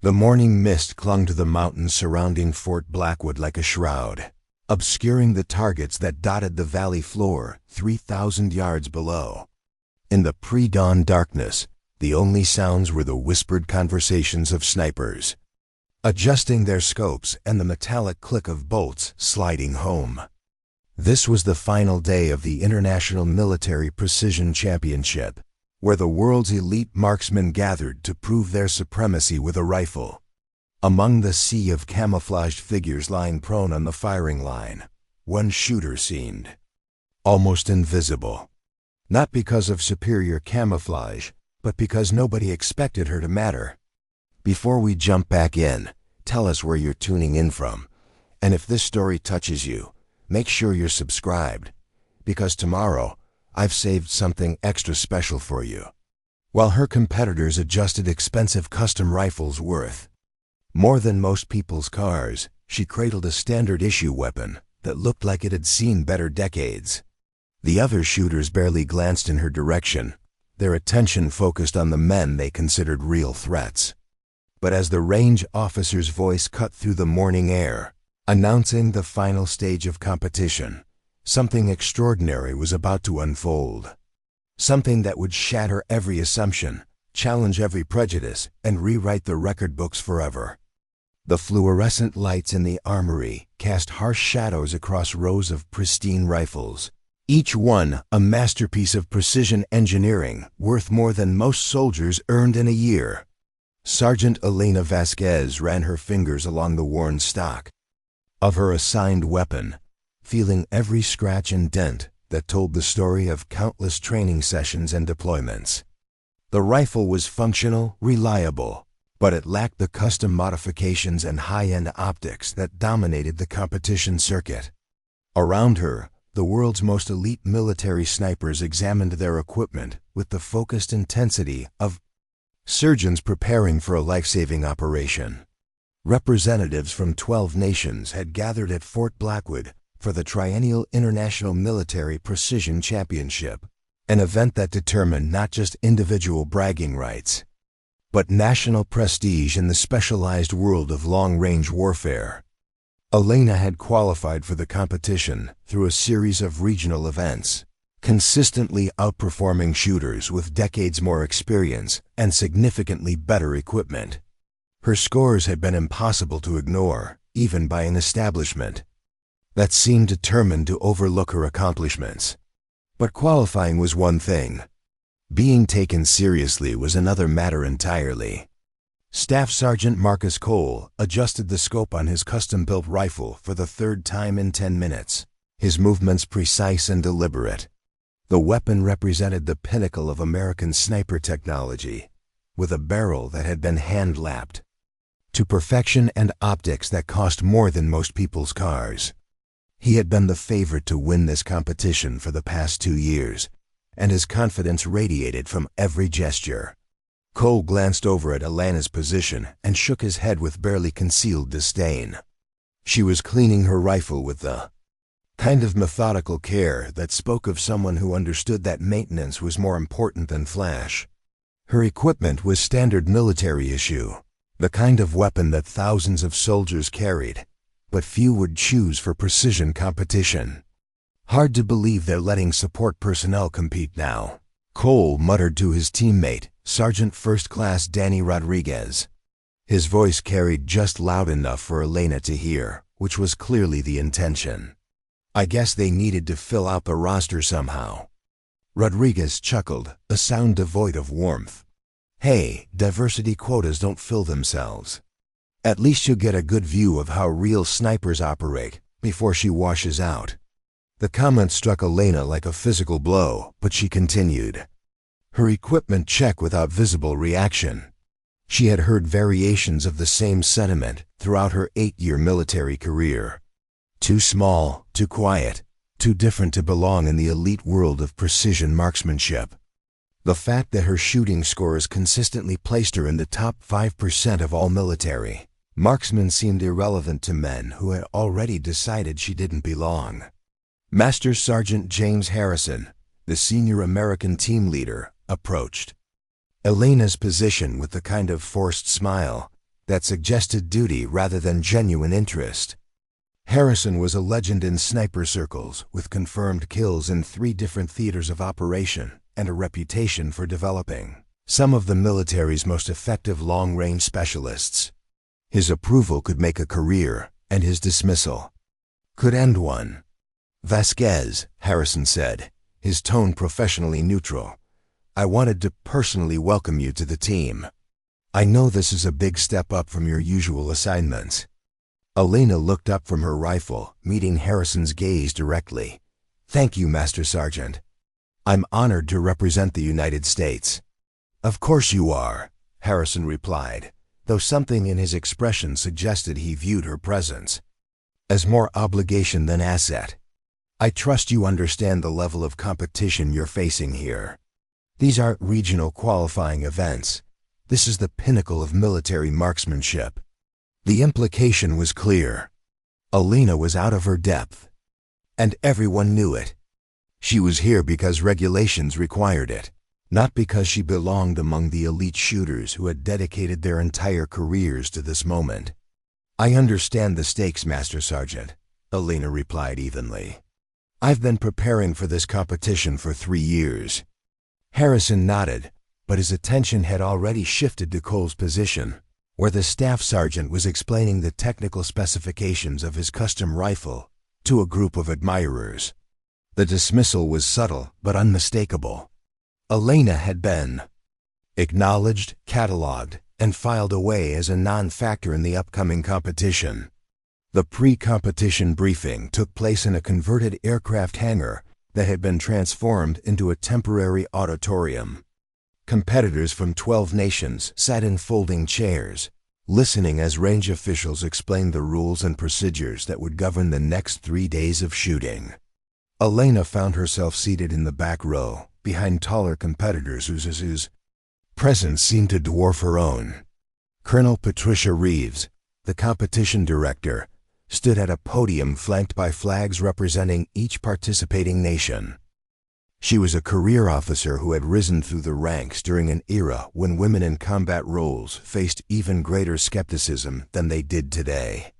The morning mist clung to the mountains surrounding Fort Blackwood like a shroud, obscuring the targets that dotted the valley floor 3,000 yards below. In the pre-dawn darkness, the only sounds were the whispered conversations of snipers, adjusting their scopes and the metallic click of bolts sliding home. This was the final day of the International Military Precision Championship, where the world's elite marksmen gathered to prove their supremacy with a rifle. Among the sea of camouflaged figures lying prone on the firing line, one shooter seemed almost invisible. Not because of superior camouflage, but because nobody expected her to matter. Before we jump back in, tell us where you're tuning in from. And if this story touches you, make sure you're subscribed, because tomorrow I've saved something extra special for you. While her competitors adjusted expensive custom rifles worth more than most people's cars, she cradled a standard-issue weapon that looked like it had seen better decades. The other shooters barely glanced in her direction, their attention focused on the men they considered real threats. But as the range officer's voice cut through the morning air, announcing the final stage of competition, something extraordinary was about to unfold. Something that would shatter every assumption, challenge every prejudice, and rewrite the record books forever. The fluorescent lights in the armory cast harsh shadows across rows of pristine rifles, each one a masterpiece of precision engineering worth more than most soldiers earned in a year. Sergeant Elena Vasquez ran her fingers along the worn stock of her assigned weapon, feeling every scratch and dent that told the story of countless training sessions and deployments. The rifle was functional, reliable, but it lacked the custom modifications and high-end optics that dominated the competition circuit. Around her, the world's most elite military snipers examined their equipment with the focused intensity of surgeons preparing for a life-saving operation. Representatives from 12 nations had gathered at Fort Blackwood for the Triennial International Military Precision Championship, an event that determined not just individual bragging rights, but national prestige in the specialized world of long-range warfare. Elena had qualified for the competition through a series of regional events, consistently outperforming shooters with decades more experience and significantly better equipment. Her scores had been impossible to ignore, even by an establishment that seemed determined to overlook her accomplishments. But qualifying was one thing. Being taken seriously was another matter entirely. Staff Sergeant Marcus Cole adjusted the scope on his custom-built rifle for the third time in 10 minutes, his movements precise and deliberate. The weapon represented the pinnacle of American sniper technology, with a barrel that had been hand-lapped to perfection and optics that cost more than most people's cars. He had been the favorite to win this competition for the past 2 years, and his confidence radiated from every gesture. Cole glanced over at Elena's position and shook his head with barely concealed disdain. She was cleaning her rifle with the kind of methodical care that spoke of someone who understood that maintenance was more important than flash. Her equipment was standard military issue, the kind of weapon that thousands of soldiers carried, but few would choose for precision competition. Hard to believe they're letting support personnel compete now, Cole muttered to his teammate, Sergeant First Class Danny Rodriguez. His voice carried just loud enough for Elena to hear, which was clearly the intention. I guess they needed to fill out the roster somehow. Rodriguez chuckled, a sound devoid of warmth. Hey, diversity quotas don't fill themselves. At least you'll get a good view of how real snipers operate before she washes out. The comment struck Elena like a physical blow, but she continued her equipment check without visible reaction. She had heard variations of the same sentiment throughout her 8-year military career. Too small, too quiet, too different to belong in the elite world of precision marksmanship. The fact that her shooting scores consistently placed her in the top 5% of all military marksmen seemed irrelevant to men who had already decided she didn't belong. Master Sergeant James Harrison, the senior American team leader, approached Elena's position with the kind of forced smile that suggested duty rather than genuine interest. Harrison was a legend in sniper circles, with confirmed kills in 3 different theaters of operation and a reputation for developing some of the military's most effective long-range specialists. His approval could make a career, and his dismissal could end one. "Vasquez," Harrison said, his tone professionally neutral, "I wanted to personally welcome you to the team. I know this is a big step up from your usual assignments." Elena looked up from her rifle, meeting Harrison's gaze directly. "Thank you, Master Sergeant. I'm honored to represent the United States." "Of course you are," Harrison replied, though something in his expression suggested he viewed her presence as more obligation than asset. "I trust you understand the level of competition you're facing here. These aren't regional qualifying events. This is the pinnacle of military marksmanship." The implication was clear. Elena was out of her depth, and everyone knew it. She was here because regulations required it, not because she belonged among the elite shooters who had dedicated their entire careers to this moment. "I understand the stakes, Master Sergeant," Elena replied evenly. "I've been preparing for this competition for 3 years. Harrison nodded, but his attention had already shifted to Cole's position, where the staff sergeant was explaining the technical specifications of his custom rifle to a group of admirers. The dismissal was subtle but unmistakable. Elena had been acknowledged, catalogued, and filed away as a non-factor in the upcoming competition. The pre-competition briefing took place in a converted aircraft hangar that had been transformed into a temporary auditorium. Competitors from 12 nations sat in folding chairs, listening as range officials explained the rules and procedures that would govern the next 3 days of shooting. Elena found herself seated in the back row, behind taller competitors whose presence seemed to dwarf her own. Colonel Patricia Reeves, the competition director, stood at a podium flanked by flags representing each participating nation. She was a career officer who had risen through the ranks during an era when women in combat roles faced even greater skepticism than they did today.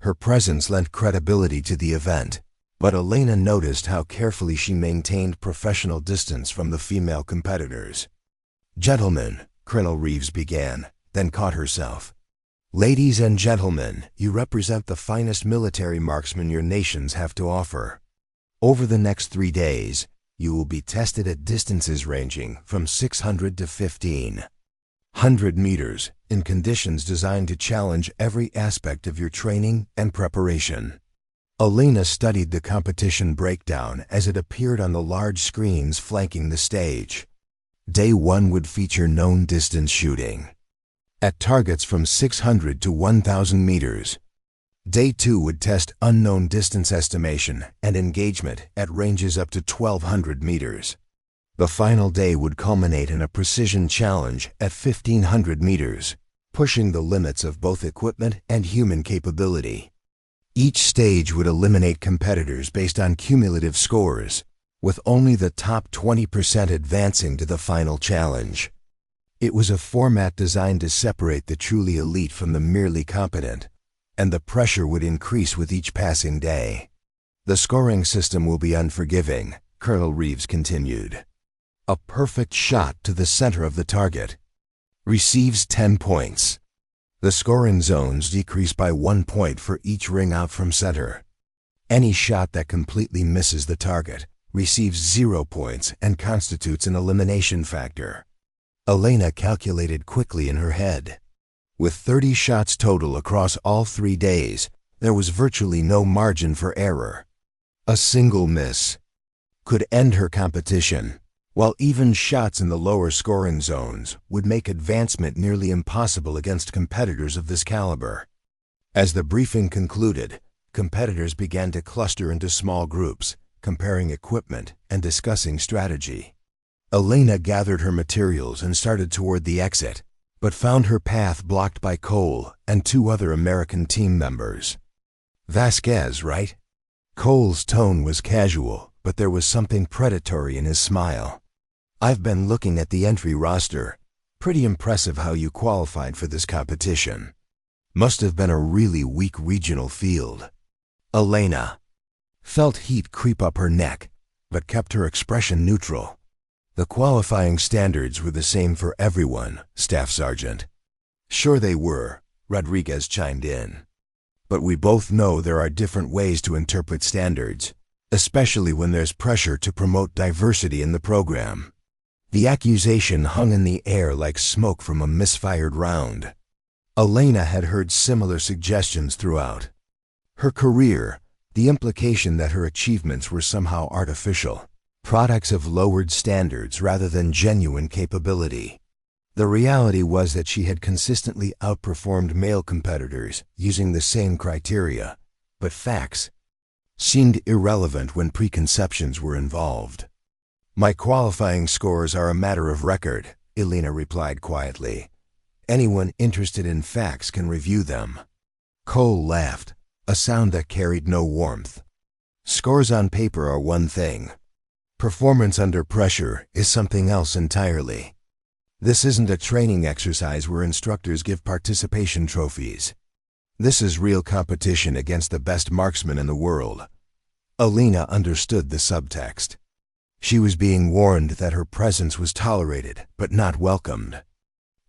Her presence lent credibility to the event, but Elena noticed how carefully she maintained professional distance from the female competitors. "Gentlemen," Colonel Reeves began, then caught herself. "Ladies and gentlemen, you represent the finest military marksmen your nations have to offer. Over the next 3 days, you will be tested at distances ranging from 600 to 1,500 meters in conditions designed to challenge every aspect of your training and preparation." Elena studied the competition breakdown as it appeared on the large screens flanking the stage. Day 1 would feature known distance shooting at targets from 600 to 1,000 meters. Day 2 would test unknown distance estimation and engagement at ranges up to 1,200 meters. The final day would culminate in a precision challenge at 1,500 meters, pushing the limits of both equipment and human capability. Each stage would eliminate competitors based on cumulative scores, with only the top 20% advancing to the final challenge. It was a format designed to separate the truly elite from the merely competent, and the pressure would increase with each passing day. "The scoring system will be unforgiving," Colonel Reeves continued. "A perfect shot to the center of the target receives 10 points. The scoring zones decrease by 1 point for each ring out from center. Any shot that completely misses the target receives 0 points and constitutes an elimination factor." Elena calculated quickly in her head. With 30 shots total across all 3 days, there was virtually no margin for error. A single miss could end her competition, while even shots in the lower scoring zones would make advancement nearly impossible against competitors of this caliber. As the briefing concluded, competitors began to cluster into small groups, comparing equipment and discussing strategy. Elena gathered her materials and started toward the exit, but found her path blocked by Cole and 2 other American team members. "Vasquez, right?" Cole's tone was casual, but there was something predatory in his smile. "I've been looking at the entry roster. Pretty impressive how you qualified for this competition. Must have been a really weak regional field. Elena felt heat creep up her neck, but kept her expression neutral. The qualifying standards were the same for everyone, Staff Sergeant. Sure they were, Rodriguez chimed in. But we both know there are different ways to interpret standards, especially when there's pressure to promote diversity in the program. The accusation hung in the air like smoke from a misfired round. Elena had heard similar suggestions throughout her career, the implication that her achievements were somehow artificial, products of lowered standards rather than genuine capability. The reality was that she had consistently outperformed male competitors using the same criteria, but facts seemed irrelevant when preconceptions were involved. My qualifying scores are a matter of record, Elena replied quietly. Anyone interested in facts can review them. Cole laughed, a sound that carried no warmth. Scores on paper are one thing. Performance under pressure is something else entirely. This isn't a training exercise where instructors give participation trophies. This is real competition against the best marksmen in the world. Elena understood the subtext. She was being warned that her presence was tolerated but not welcomed,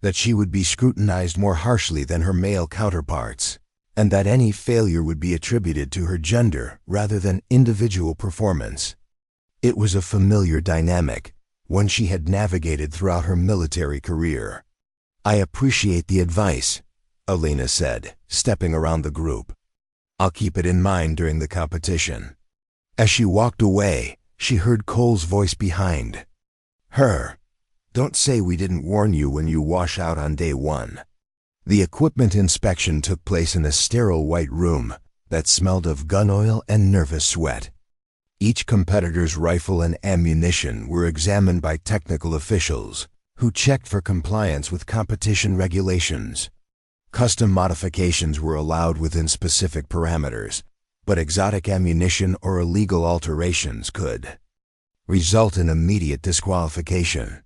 that she would be scrutinized more harshly than her male counterparts, and that any failure would be attributed to her gender rather than individual performance. It was a familiar dynamic, one she had navigated throughout her military career. I appreciate the advice, Elena said, stepping around the group. I'll keep it in mind during the competition. As she walked away, she heard Cole's voice behind her. Don't say we didn't warn you when you wash out on day one. The equipment inspection took place in a sterile white room that smelled of gun oil and nervous sweat. Each competitor's rifle and ammunition were examined by technical officials who checked for compliance with competition regulations. Custom modifications were allowed within specific parameters, but exotic ammunition or illegal alterations could result in immediate disqualification.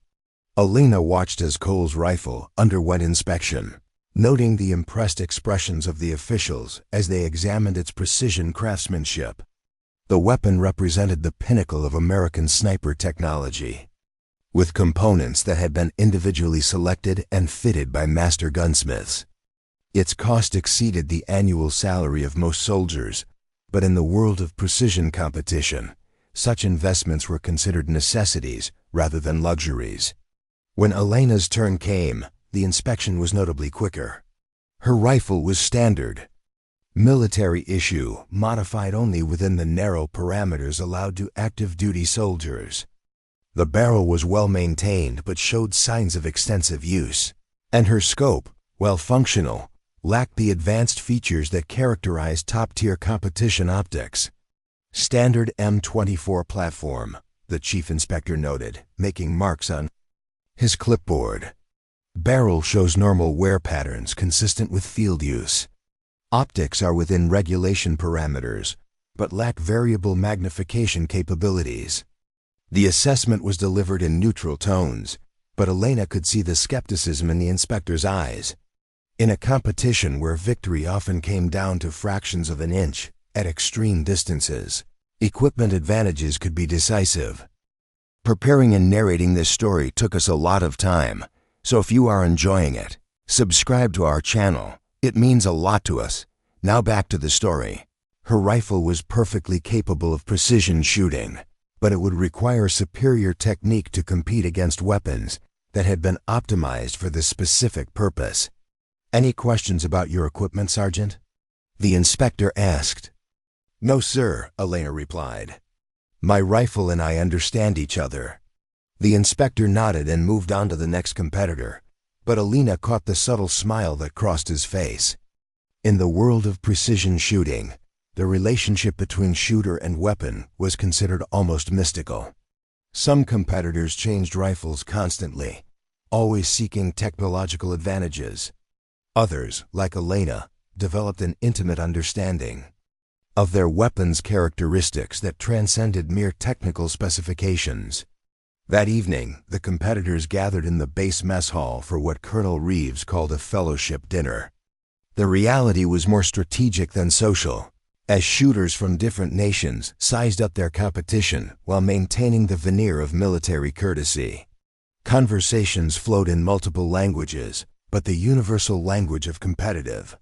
Elena watched as Cole's rifle underwent inspection, noting the impressed expressions of the officials as they examined its precision craftsmanship. The weapon represented the pinnacle of American sniper technology, with components that had been individually selected and fitted by master gunsmiths. Its cost exceeded the annual salary of most soldiers, but in the world of precision competition, such investments were considered necessities rather than luxuries. When Elena's turn came, the inspection was notably quicker. Her rifle was standard, military issue, modified only within the narrow parameters allowed to active duty soldiers. The barrel was well maintained but showed signs of extensive use, and her scope, while functional, lacked the advanced features that characterize top-tier competition optics. Standard M24 platform, the chief inspector noted, making marks on his clipboard. Barrel shows normal wear patterns consistent with field use. Optics are within regulation parameters, but lack variable magnification capabilities. The assessment was delivered in neutral tones, but Elena could see the skepticism in the inspector's eyes. In a competition where victory often came down to fractions of an inch, at extreme distances, equipment advantages could be decisive. Preparing and narrating this story took us a lot of time, so if you are enjoying it, subscribe to our channel. It means a lot to us. Now back to the story. Her rifle was perfectly capable of precision shooting, but it would require superior technique to compete against weapons that had been optimized for this specific purpose. Any questions about your equipment, Sergeant? The inspector asked. No, sir, Elena replied. My rifle and I understand each other. The inspector nodded and moved on to the next competitor, but Elena caught the subtle smile that crossed his face. In the world of precision shooting, the relationship between shooter and weapon was considered almost mystical. Some competitors changed rifles constantly, always seeking technological advantages. Others, like Elena, developed an intimate understanding of their weapons' characteristics that transcended mere technical specifications. That evening, the competitors gathered in the base mess hall for what Colonel Reeves called a fellowship dinner. The reality was more strategic than social, as shooters from different nations sized up their competition while maintaining the veneer of military courtesy. Conversations flowed in multiple languages, but the universal language of competitive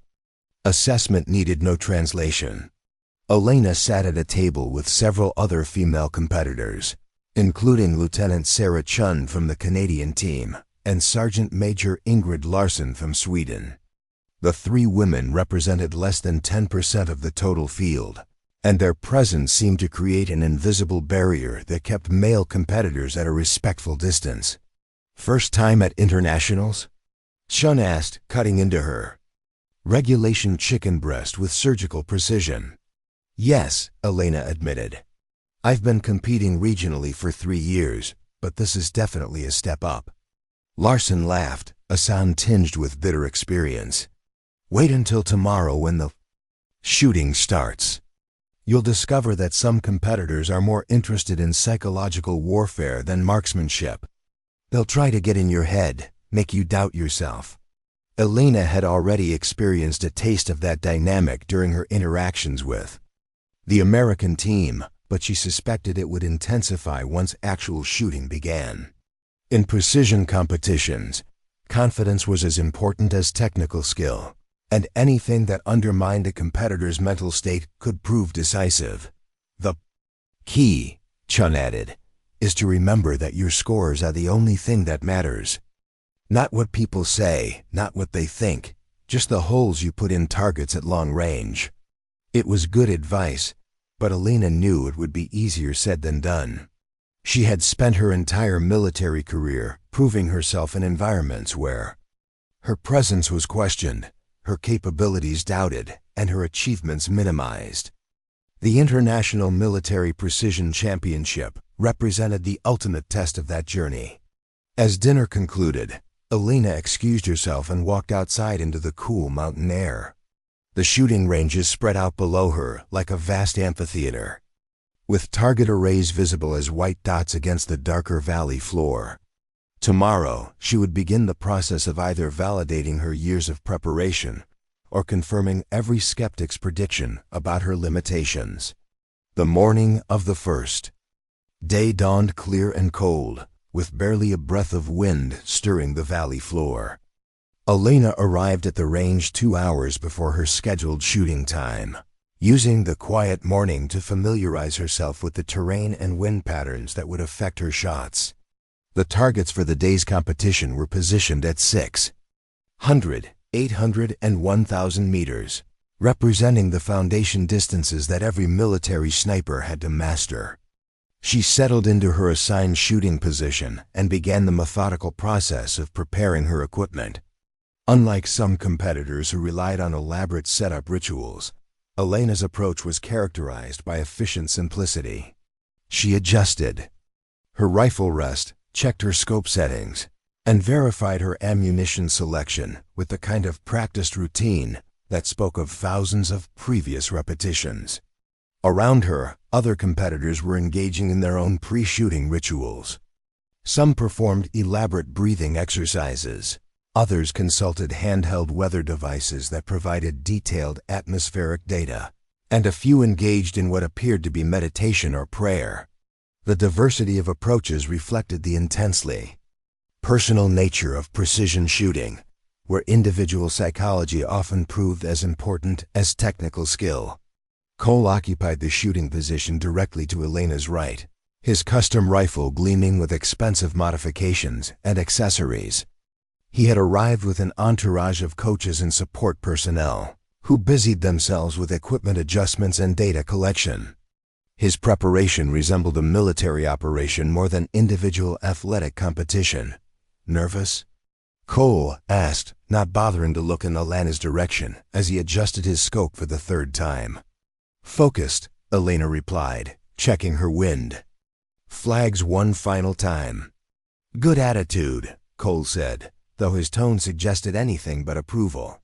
assessment needed no translation. Elena sat at a table with several other female competitors, including Lieutenant Sarah Chun from the Canadian team and Sergeant Major Ingrid Larsson from Sweden. The three women represented less than 10% of the total field, and their presence seemed to create an invisible barrier that kept male competitors at a respectful distance. "First time at internationals?" Chun asked, cutting into her. "Regulation chicken breast with surgical precision." "Yes," Elena admitted. "I've been competing regionally for 3 years, but this is definitely a step up." Larson laughed, a sound tinged with bitter experience. "Wait until tomorrow when the shooting starts. You'll discover that some competitors are more interested in psychological warfare than marksmanship. They'll try to get in your head, make you doubt yourself." Elena had already experienced a taste of that dynamic during her interactions with the American team, but she suspected it would intensify once actual shooting began. In precision competitions, confidence was as important as technical skill, and anything that undermined a competitor's mental state could prove decisive. "The key," Chun added, "is to remember that your scores are the only thing that matters. Not what people say, not what they think, just the holes you put in targets at long range." It was good advice, but Elena knew it would be easier said than done. She had spent her entire military career proving herself in environments where her presence was questioned, her capabilities doubted, and her achievements minimized. The International Military Precision Championship represented the ultimate test of that journey. As dinner concluded, Elena excused herself and walked outside into the cool mountain air. The shooting ranges spread out below her like a vast amphitheater, with target arrays visible as white dots against the darker valley floor. Tomorrow, she would begin the process of either validating her years of preparation or confirming every skeptic's prediction about her limitations. The morning of the first day dawned clear and cold, with barely a breath of wind stirring the valley floor. Elena arrived at the range 2 hours before her scheduled shooting time, using the quiet morning to familiarize herself with the terrain and wind patterns that would affect her shots. The targets for the day's competition were positioned at 600, 800, and 1,000 meters, representing the foundation distances that every military sniper had to master. She settled into her assigned shooting position and began the methodical process of preparing her equipment. Unlike some competitors who relied on elaborate setup rituals, Elena's approach was characterized by efficient simplicity. She adjusted her rifle rest, checked her scope settings, and verified her ammunition selection with the kind of practiced routine that spoke of thousands of previous repetitions. Around her, other competitors were engaging in their own pre-shooting rituals. Some performed elaborate breathing exercises. Others consulted handheld weather devices that provided detailed atmospheric data, and a few engaged in what appeared to be meditation or prayer. The diversity of approaches reflected the intensely personal nature of precision shooting, where individual psychology often proved as important as technical skill. Cole occupied the shooting position directly to Elena's right, his custom rifle gleaming with expensive modifications and accessories. He had arrived with an entourage of coaches and support personnel, who busied themselves with equipment adjustments and data collection. His preparation resembled a military operation more than individual athletic competition. "Nervous?" Cole asked, not bothering to look in Elena's direction as he adjusted his scope for the 3rd time. "Focused," Elena replied, checking her wind. "Flags one final time." "Good attitude," Cole said, though his tone suggested anything but approval.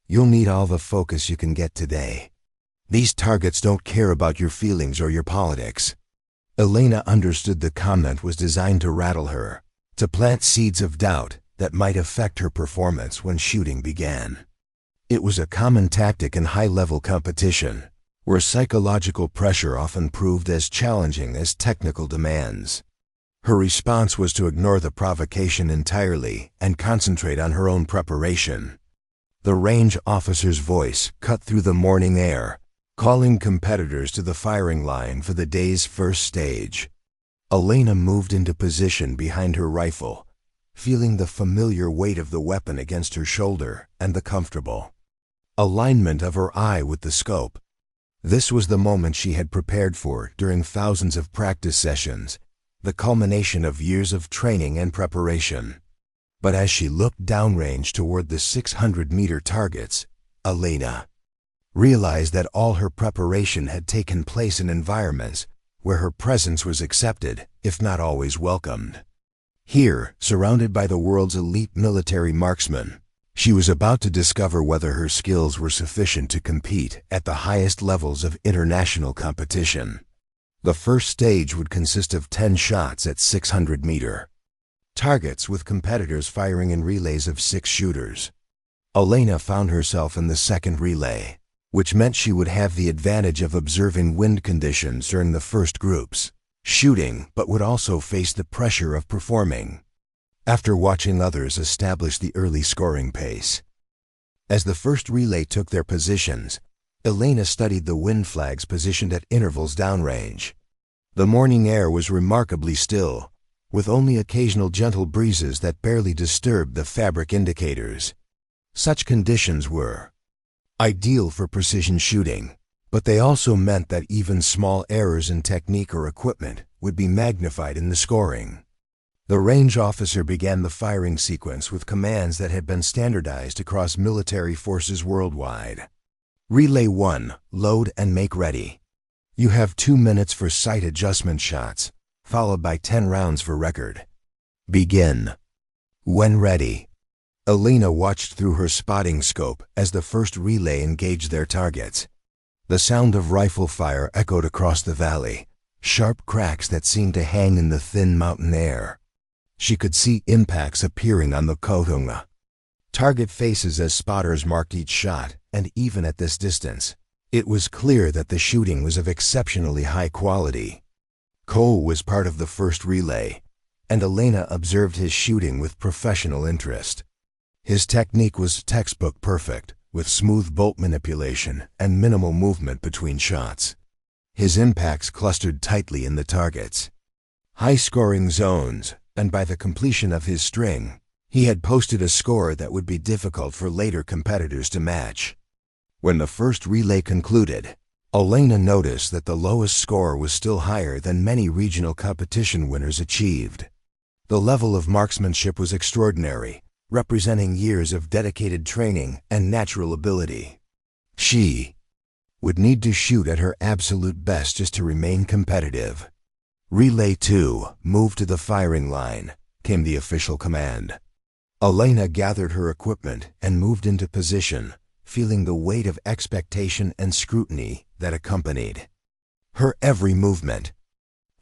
"You'll need all the focus you can get today. These targets don't care about your feelings or your politics." Elena understood the comment was designed to rattle her, to plant seeds of doubt that might affect her performance when shooting began. It was a common tactic in high-level competition, where psychological pressure often proved as challenging as technical demands. Her response was to ignore the provocation entirely and concentrate on her own preparation. The range officer's voice cut through the morning air, calling competitors to the firing line for the day's first stage. Elena moved into position behind her rifle, feeling the familiar weight of the weapon against her shoulder and the comfortable alignment of her eye with the scope. This was the moment she had prepared for during thousands of practice sessions, the culmination of years of training and preparation. But as she looked downrange toward the 600-meter targets, Elena realized that all her preparation had taken place in environments where her presence was accepted, if not always welcomed. Here, surrounded by the world's elite military marksmen, she was about to discover whether her skills were sufficient to compete at the highest levels of international competition. The first stage would consist of 10 shots at 600-meter targets, with competitors firing in relays of 6 shooters. Elena found herself in the second relay, which meant she would have the advantage of observing wind conditions during the first groups, shooting, but would also face the pressure of performing, after watching others establish the early scoring pace. As the first relay took their positions, Elena studied the wind flags positioned at intervals downrange. The morning air was remarkably still, with only occasional gentle breezes that barely disturbed the fabric indicators. Such conditions were ideal for precision shooting, but they also meant that even small errors in technique or equipment would be magnified in the scoring. The range officer began the firing sequence with commands that had been standardized across military forces worldwide. Relay 1, load and make ready. You have 2 minutes for sight adjustment shots, followed by 10 rounds for record. Begin. When ready. Elena watched through her spotting scope as the first relay engaged their targets. The sound of rifle fire echoed across the valley, sharp cracks that seemed to hang in the thin mountain air. She could see impacts appearing on the Kotunga target faces as spotters marked each shot, and even at this distance, it was clear that the shooting was of exceptionally high quality. Cole was part of the first relay, and Elena observed his shooting with professional interest. His technique was textbook perfect, with smooth bolt manipulation and minimal movement between shots. His impacts clustered tightly in the targets, high-scoring zones, and by the completion of his string, he had posted a score that would be difficult for later competitors to match. When the first relay concluded, Elena noticed that the lowest score was still higher than many regional competition winners achieved. The level of marksmanship was extraordinary, representing years of dedicated training and natural ability. She would need to shoot at her absolute best just to remain competitive. Relay 2, move to the firing line, came the official command. Elena gathered her equipment and moved into position, feeling the weight of expectation and scrutiny that accompanied her every movement.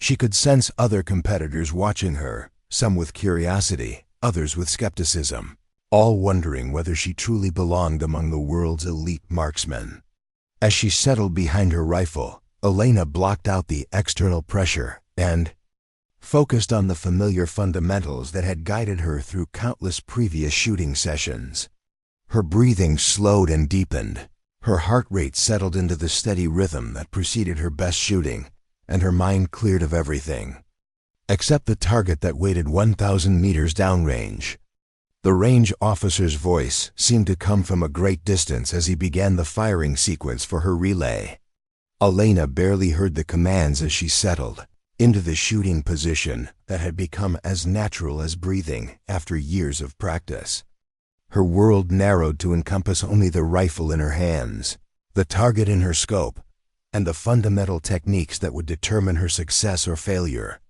She could sense other competitors watching her, some with curiosity, others with skepticism, all wondering whether she truly belonged among the world's elite marksmen. As she settled behind her rifle, Elena blocked out the external pressure and focused on the familiar fundamentals that had guided her through countless previous shooting sessions. Her breathing slowed and deepened. Her heart rate settled into the steady rhythm that preceded her best shooting, and her mind cleared of everything except the target that waited 1,000 meters downrange. The range officer's voice seemed to come from a great distance as he began the firing sequence for her relay. Elena barely heard the commands as she settled into the shooting position that had become as natural as breathing after years of practice. Her world narrowed to encompass only the rifle in her hands, the target in her scope, and the fundamental techniques that would determine her success or failure.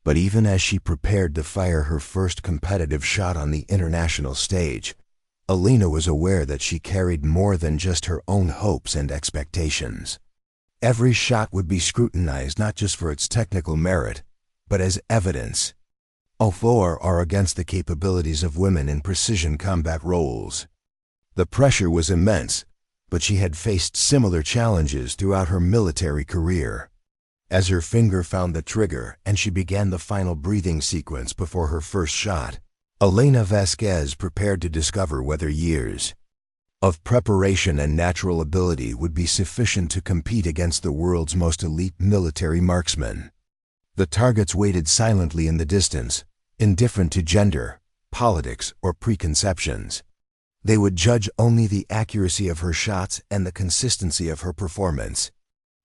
But even as she prepared to fire her first competitive shot on the international stage, Elena was aware that she carried more than just her own hopes and expectations. Every shot would be scrutinized not just for its technical merit, but as evidence for or against the capabilities of women in precision combat roles. The pressure was immense, but she had faced similar challenges throughout her military career. As her finger found the trigger and she began the final breathing sequence before her first shot, Elena Vasquez prepared to discover whether years of preparation and natural ability would be sufficient to compete against the world's most elite military marksmen. The targets waited silently in the distance, indifferent to gender, politics, or preconceptions. They would judge only the accuracy of her shots and the consistency of her performance.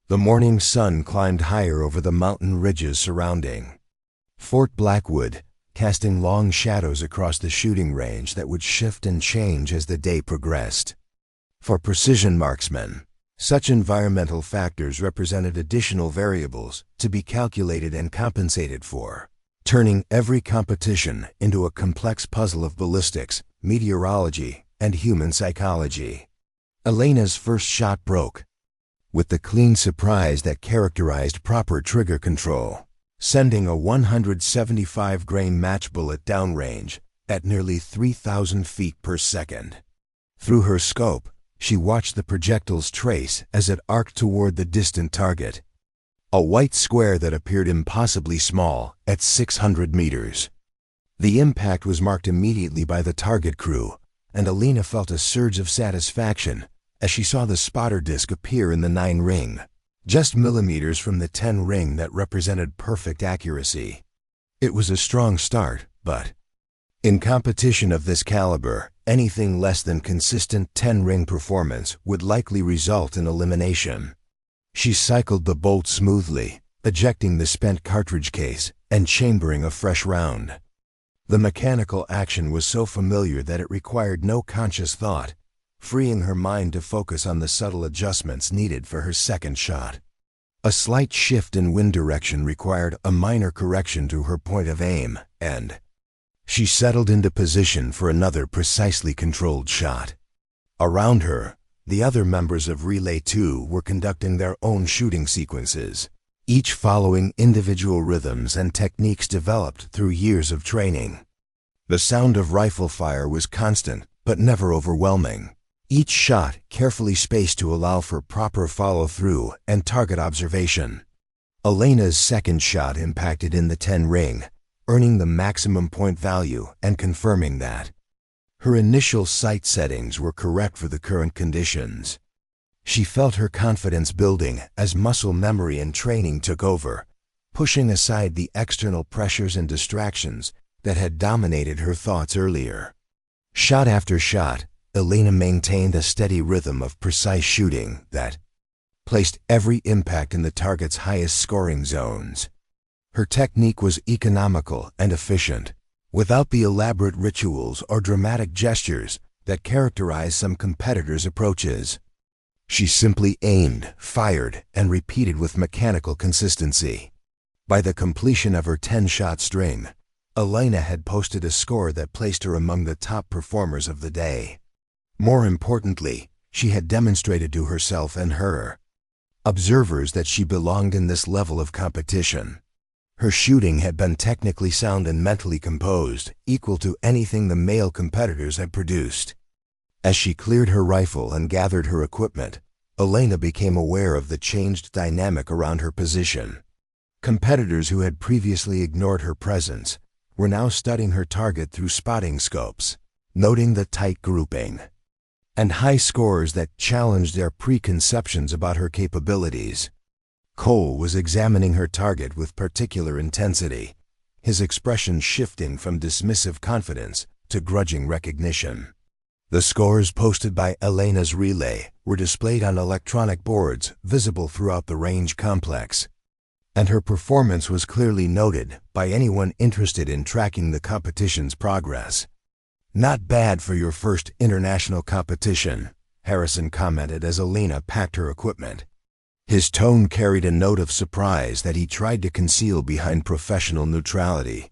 The morning sun climbed higher over the mountain ridges surrounding Fort Blackwood, casting long shadows across the shooting range that would shift and change as the day progressed. For precision marksmen, such environmental factors represented additional variables to be calculated and compensated for, turning every competition into a complex puzzle of ballistics, meteorology, and human psychology. Elena's first shot broke, with the clean surprise that characterized proper trigger control, sending a 175-grain match bullet downrange at nearly 3,000 feet per second. Through her scope, she watched the projectile's trace as it arced toward the distant target, a white square that appeared impossibly small at 600 meters. The impact was marked immediately by the target crew, and Elena felt a surge of satisfaction as she saw the spotter disc appear in the 9 ring, just millimeters from the 10 ring that represented perfect accuracy. It was a strong start, but in competition of this caliber, anything less than consistent 10-ring performance would likely result in elimination. She cycled the bolt smoothly, ejecting the spent cartridge case and chambering a fresh round. The mechanical action was so familiar that it required no conscious thought, freeing her mind to focus on the subtle adjustments needed for her second shot. A slight shift in wind direction required a minor correction to her point of aim, and she settled into position for another precisely controlled shot. Around her, the other members of Relay 2 were conducting their own shooting sequences, each following individual rhythms and techniques developed through years of training. The sound of rifle fire was constant, but never overwhelming, each shot carefully spaced to allow for proper follow-through and target observation. Elena's second shot impacted in the 10 ring, earning the maximum point value and confirming that her initial sight settings were correct for the current conditions. She felt her confidence building as muscle memory and training took over, pushing aside the external pressures and distractions that had dominated her thoughts earlier. Shot after shot, Elena maintained a steady rhythm of precise shooting that placed every impact in the target's highest scoring zones. Her technique was economical and efficient, without the elaborate rituals or dramatic gestures that characterize some competitors' approaches. She simply aimed, fired, and repeated with mechanical consistency. By the completion of her 10-shot string, Elena had posted a score that placed her among the top performers of the day. More importantly, she had demonstrated to herself and her observers that she belonged in this level of competition. Her shooting had been technically sound and mentally composed, equal to anything the male competitors had produced. As she cleared her rifle and gathered her equipment, Elena became aware of the changed dynamic around her position. Competitors who had previously ignored her presence were now studying her target through spotting scopes, noting the tight grouping and high scores that challenged their preconceptions about her capabilities. Cole was examining her target with particular intensity, his expression shifting from dismissive confidence to grudging recognition. The scores posted by Elena's relay were displayed on electronic boards visible throughout the range complex, and her performance was clearly noted by anyone interested in tracking the competition's progress. "Not bad for your first international competition," Harrison commented as Elena packed her equipment. His tone carried a note of surprise that he tried to conceal behind professional neutrality.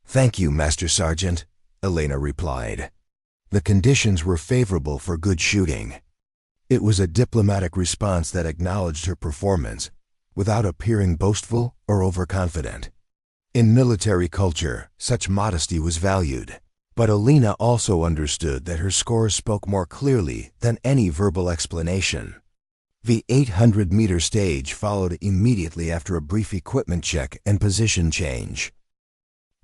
"Thank you, Master Sergeant," Elena replied. The conditions were favorable for good shooting. It was a diplomatic response that acknowledged her performance without appearing boastful or overconfident. In military culture, such modesty was valued, But Elena also understood that her scores spoke more clearly than any verbal explanation. The 800-meter stage followed immediately after a brief equipment check and position change.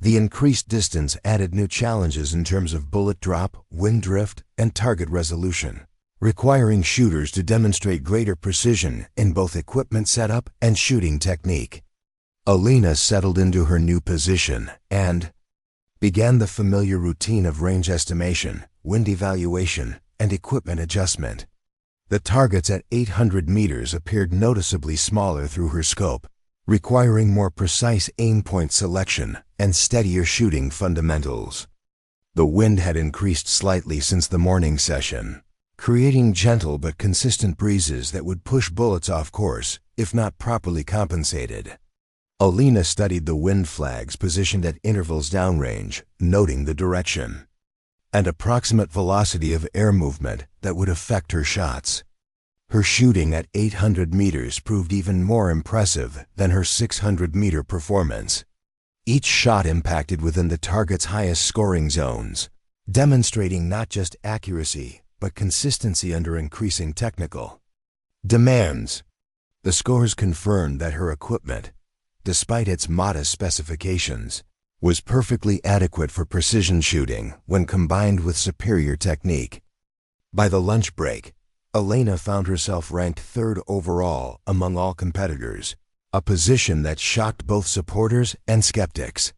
The increased distance added new challenges in terms of bullet drop, wind drift, and target resolution, requiring shooters to demonstrate greater precision in both equipment setup and shooting technique. Elena settled into her new position and began the familiar routine of range estimation, wind evaluation, and equipment adjustment. The targets at 800 meters appeared noticeably smaller through her scope, requiring more precise aim point selection and steadier shooting fundamentals. The wind had increased slightly since the morning session, creating gentle but consistent breezes that would push bullets off course if not properly compensated. Elena studied the wind flags positioned at intervals downrange, noting the direction and approximate velocity of air movement that would affect her shots. Her shooting at 800 meters proved even more impressive than her 600-meter performance. Each shot impacted within the target's highest scoring zones, demonstrating not just accuracy, but consistency under increasing technical demands. The scores confirmed that her equipment, despite its modest specifications, was perfectly adequate for precision shooting when combined with superior technique. By the lunch break, Elena found herself ranked third overall among all competitors, a position that shocked both supporters and skeptics.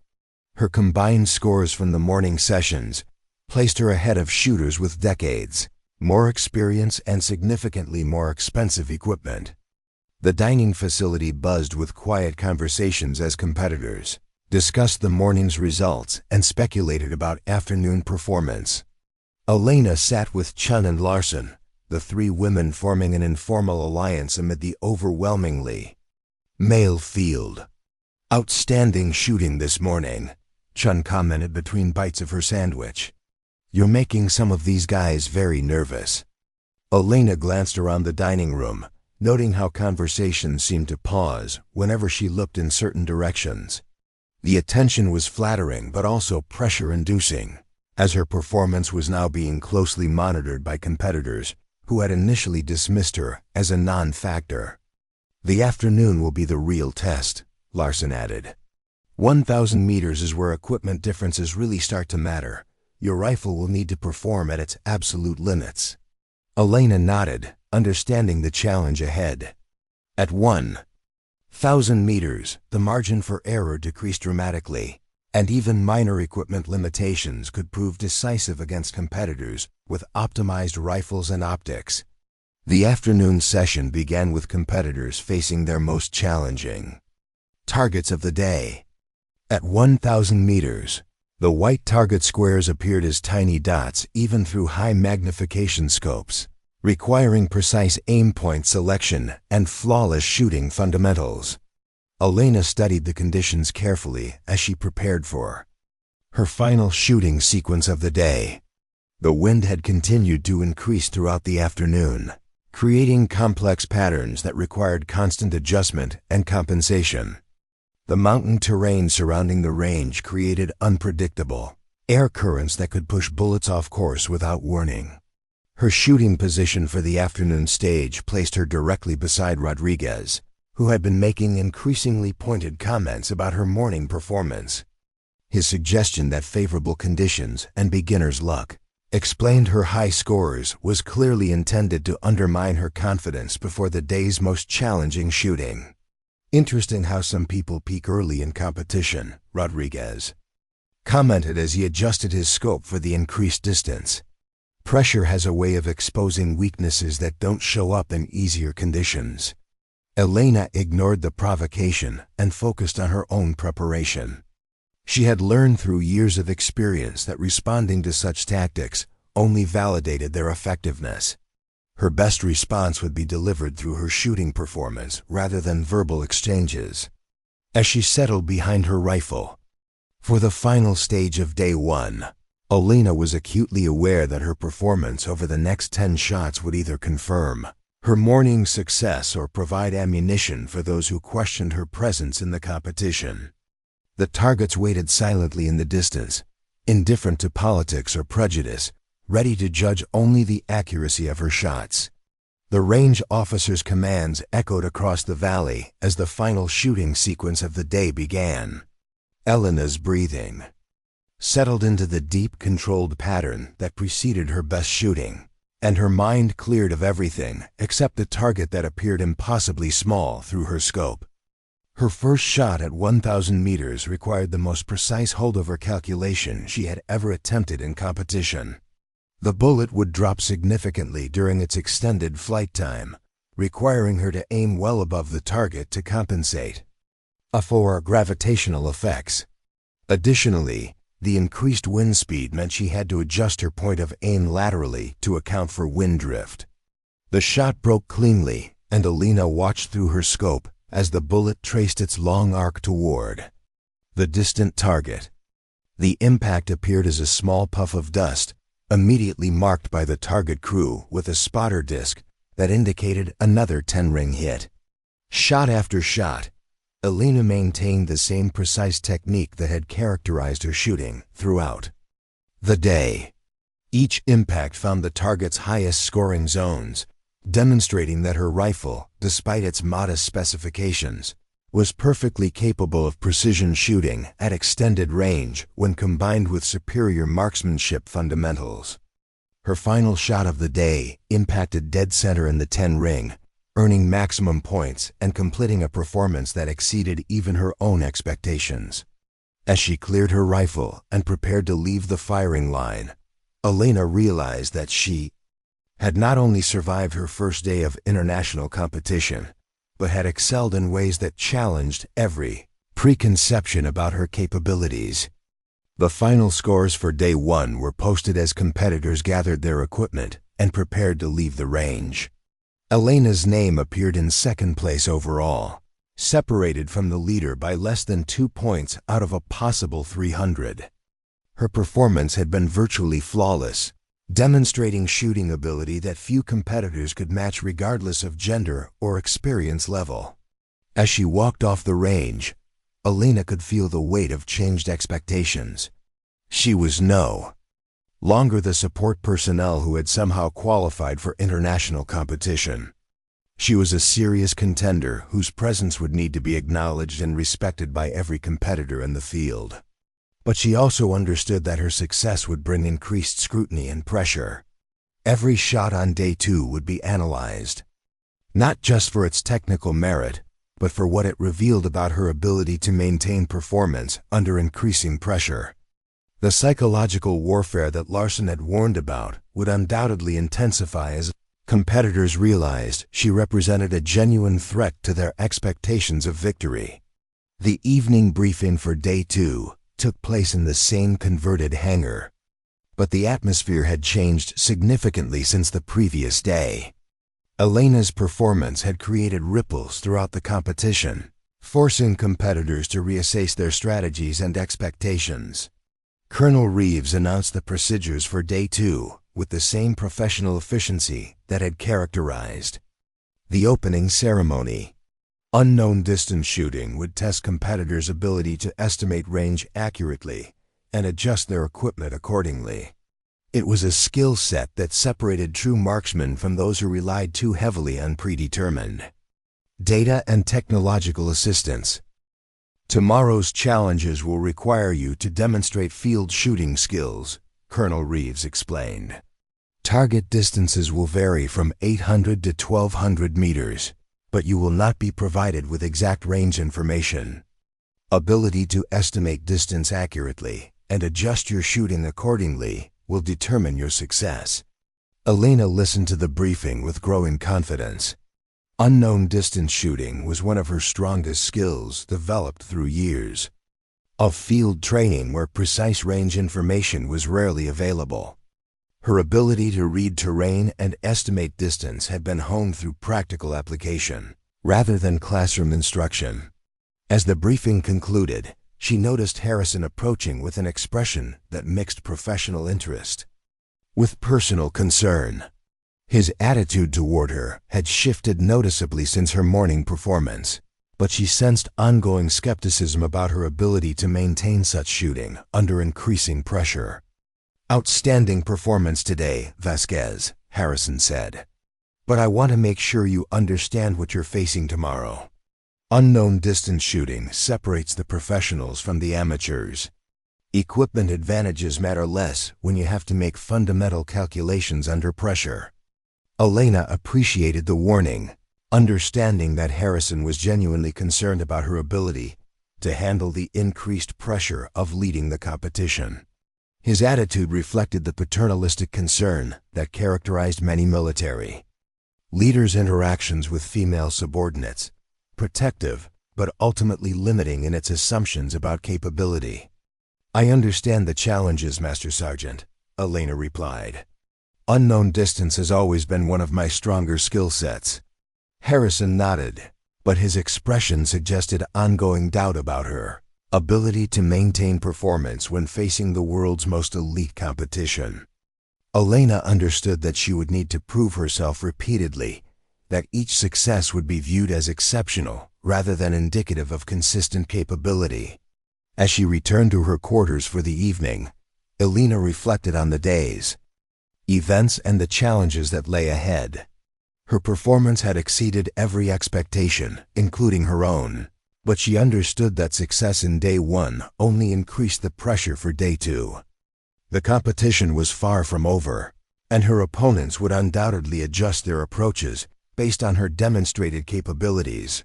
Her combined scores from the morning sessions placed her ahead of shooters with decades, more experience, and significantly more expensive equipment. The dining facility buzzed with quiet conversations as competitors discussed the morning's results and speculated about afternoon performance. Elena sat with Chun and Larson, the three women forming an informal alliance amid the overwhelmingly male field. "Outstanding shooting this morning," Chun commented between bites of her sandwich. "You're making some of these guys very nervous." Elena glanced around the dining room, noting how conversation seemed to pause whenever she looked in certain directions. The attention was flattering but also pressure-inducing, as her performance was now being closely monitored by competitors who had initially dismissed her as a non-factor. "The afternoon will be the real test," Larson added. 1,000 meters is where equipment differences really start to matter. Your rifle will need to perform at its absolute limits." Elena nodded, understanding the challenge ahead. At 1,000 meters, the margin for error decreased dramatically, and even minor equipment limitations could prove decisive against competitors with optimized rifles and optics. The afternoon session began with competitors facing their most challenging targets of the day. At 1,000 meters, the white target squares appeared as tiny dots even through high magnification scopes, requiring precise aim point selection and flawless shooting fundamentals. Elena studied the conditions carefully as she prepared for her final shooting sequence of the day. The wind had continued to increase throughout the afternoon, creating complex patterns that required constant adjustment and compensation. The mountain terrain surrounding the range created unpredictable air currents that could push bullets off course without warning. Her shooting position for the afternoon stage placed her directly beside Rodriguez, who had been making increasingly pointed comments about her morning performance. His suggestion that favorable conditions and beginner's luck explained her high scores was clearly intended to undermine her confidence before the day's most challenging shooting. "Interesting how some people peak early in competition," Rodriguez commented as he adjusted his scope for the increased distance. "Pressure has a way of exposing weaknesses that don't show up in easier conditions." Elena ignored the provocation and focused on her own preparation. She had learned through years of experience that responding to such tactics only validated their effectiveness. Her best response would be delivered through her shooting performance rather than verbal exchanges. As she settled behind her rifle for the final stage of day one, Elena was acutely aware that her performance over the next 10 shots would either confirm her morning's success or provide ammunition for those who questioned her presence in the competition. The targets waited silently in the distance, indifferent to politics or prejudice, ready to judge only the accuracy of her shots. The range officer's commands echoed across the valley as the final shooting sequence of the day began. Elena's breathing settled into the deep, controlled pattern that preceded her best shooting, and her mind cleared of everything except the target that appeared impossibly small through her scope. Her first shot at 1,000 meters required the most precise holdover calculation she had ever attempted in competition. The bullet would drop significantly during its extended flight time, requiring her to aim well above the target to compensate for gravitational effects. Additionally, the increased wind speed meant she had to adjust her point of aim laterally to account for wind drift. The shot broke cleanly, and Elena watched through her scope as the bullet traced its long arc toward the distant target. The impact appeared as a small puff of dust, immediately marked by the target crew with a spotter disc that indicated another 10-ring hit. Shot after shot, Elena maintained the same precise technique that had characterized her shooting throughout the day. Each impact found the target's highest scoring zones, demonstrating that her rifle, despite its modest specifications, was perfectly capable of precision shooting at extended range when combined with superior marksmanship fundamentals. Her final shot of the day impacted dead center in the 10-ring, earning maximum points and completing a performance that exceeded even her own expectations. As she cleared her rifle and prepared to leave the firing line, Elena realized that she had not only survived her first day of international competition, but had excelled in ways that challenged every preconception about her capabilities. The final scores for Day 1 were posted as competitors gathered their equipment and prepared to leave the range. Elena's name appeared in second place overall, separated from the leader by less than 2 points out of a possible 300. Her performance had been virtually flawless, demonstrating shooting ability that few competitors could match regardless of gender or experience level. As she walked off the range, Elena could feel the weight of changed expectations. She was no longer the support personnel who had somehow qualified for international competition. She was a serious contender whose presence would need to be acknowledged and respected by every competitor in the field. But she also understood that her success would bring increased scrutiny and pressure. Every shot on Day 2 would be analyzed, not just for its technical merit, but for what it revealed about her ability to maintain performance under increasing pressure. The psychological warfare that Larson had warned about would undoubtedly intensify as competitors realized she represented a genuine threat to their expectations of victory. The evening briefing for Day 2 took place in the same converted hangar, but the atmosphere had changed significantly since the previous day. Elena's performance had created ripples throughout the competition, forcing competitors to reassess their strategies and expectations. Colonel Reeves announced the procedures for Day 2 with the same professional efficiency that had characterized the opening ceremony. Unknown distance shooting would test competitors' ability to estimate range accurately and adjust their equipment accordingly. It was a skill set that separated true marksmen from those who relied too heavily on predetermined data and technological assistance. Tomorrow's challenges will require you to demonstrate field shooting skills, Colonel Reeves explained. Target distances will vary from 800 to 1,200 meters, but you will not be provided with exact range information. Ability to estimate distance accurately and adjust your shooting accordingly will determine your success. Elena listened to the briefing with growing confidence. Unknown distance shooting was one of her strongest skills, developed through years of field training where precise range information was rarely available. Her ability to read terrain and estimate distance had been honed through practical application, rather than classroom instruction. As the briefing concluded, she noticed Harrison approaching with an expression that mixed professional interest with personal concern. His attitude toward her had shifted noticeably since her morning performance, but she sensed ongoing skepticism about her ability to maintain such shooting under increasing pressure. "Outstanding performance today, Vasquez," Harrison said. "But I want to make sure you understand what you're facing tomorrow. Unknown distance shooting separates the professionals from the amateurs. Equipment advantages matter less when you have to make fundamental calculations under pressure." Elena appreciated the warning, understanding that Harrison was genuinely concerned about her ability to handle the increased pressure of leading the competition. His attitude reflected the paternalistic concern that characterized many military leaders' interactions with female subordinates, protective but ultimately limiting in its assumptions about capability. "I understand the challenges, Master Sergeant," Elena replied. "Unknown distance has always been one of my stronger skill sets." Harrison nodded, but his expression suggested ongoing doubt about her ability to maintain performance when facing the world's most elite competition. Elena understood that she would need to prove herself repeatedly, that each success would be viewed as exceptional rather than indicative of consistent capability. As she returned to her quarters for the evening, Elena reflected on the days, events, and the challenges that lay ahead. Her performance had exceeded every expectation, including her own, but she understood that success in day one only increased the pressure for day two. The competition was far from over, and her opponents would undoubtedly adjust their approaches based on her demonstrated capabilities.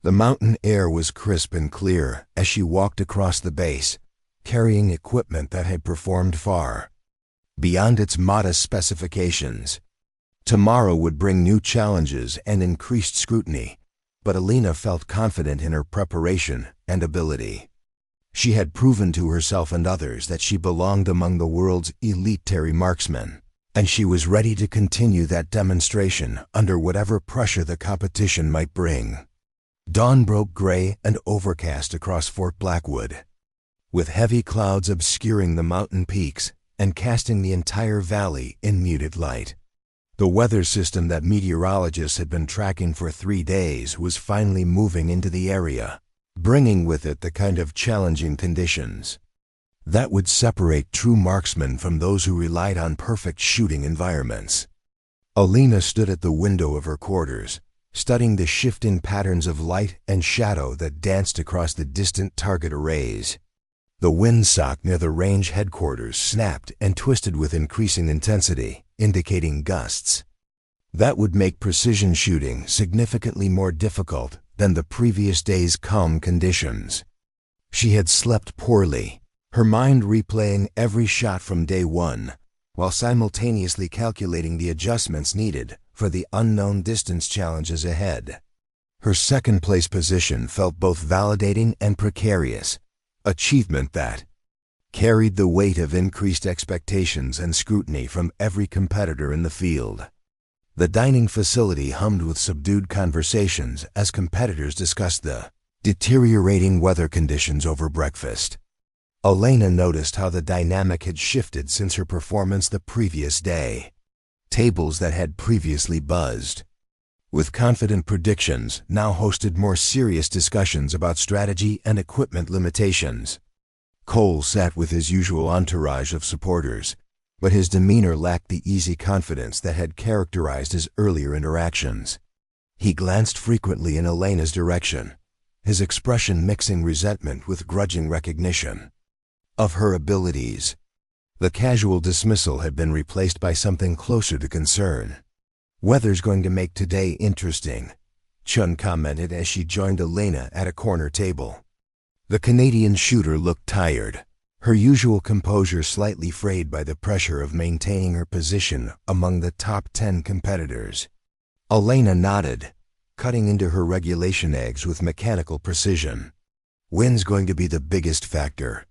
The mountain air was crisp and clear as she walked across the base, carrying equipment that had performed far beyond its modest specifications. Tomorrow would bring new challenges and increased scrutiny, but Elena felt confident in her preparation and ability. She had proven to herself and others that she belonged among the world's elite marksmen, and she was ready to continue that demonstration under whatever pressure the competition might bring. Dawn broke gray and overcast across Fort Blackwood, with heavy clouds obscuring the mountain peaks and casting the entire valley in muted light. The weather system that meteorologists had been tracking for 3 days was finally moving into the area, bringing with it the kind of challenging conditions that would separate true marksmen from those who relied on perfect shooting environments. Elena stood at the window of her quarters, studying the shifting patterns of light and shadow that danced across the distant target arrays. The windsock near the range headquarters snapped and twisted with increasing intensity, indicating gusts that would make precision shooting significantly more difficult than the previous day's calm conditions. She had slept poorly, her mind replaying every shot from day one, while simultaneously calculating the adjustments needed for the unknown distance challenges ahead. Her second-place position felt both validating and precarious, achievement that carried the weight of increased expectations and scrutiny from every competitor in the field. The dining facility hummed with subdued conversations as competitors discussed the deteriorating weather conditions over breakfast. Elena noticed how the dynamic had shifted since her performance the previous day. Tables that had previously buzzed with confident predictions now hosted more serious discussions about strategy and equipment limitations. Cole sat with his usual entourage of supporters, but his demeanor lacked the easy confidence that had characterized his earlier interactions. He glanced frequently in Elena's direction, his expression mixing resentment with grudging recognition of her abilities. The casual dismissal had been replaced by something closer to concern. "Weather's going to make today interesting," Chun commented as she joined Elena at a corner table. The Canadian shooter looked tired, her usual composure slightly frayed by the pressure of maintaining her position among the top 10 competitors. Elena nodded, cutting into her regulation eggs with mechanical precision. "Wind's going to be the biggest factor.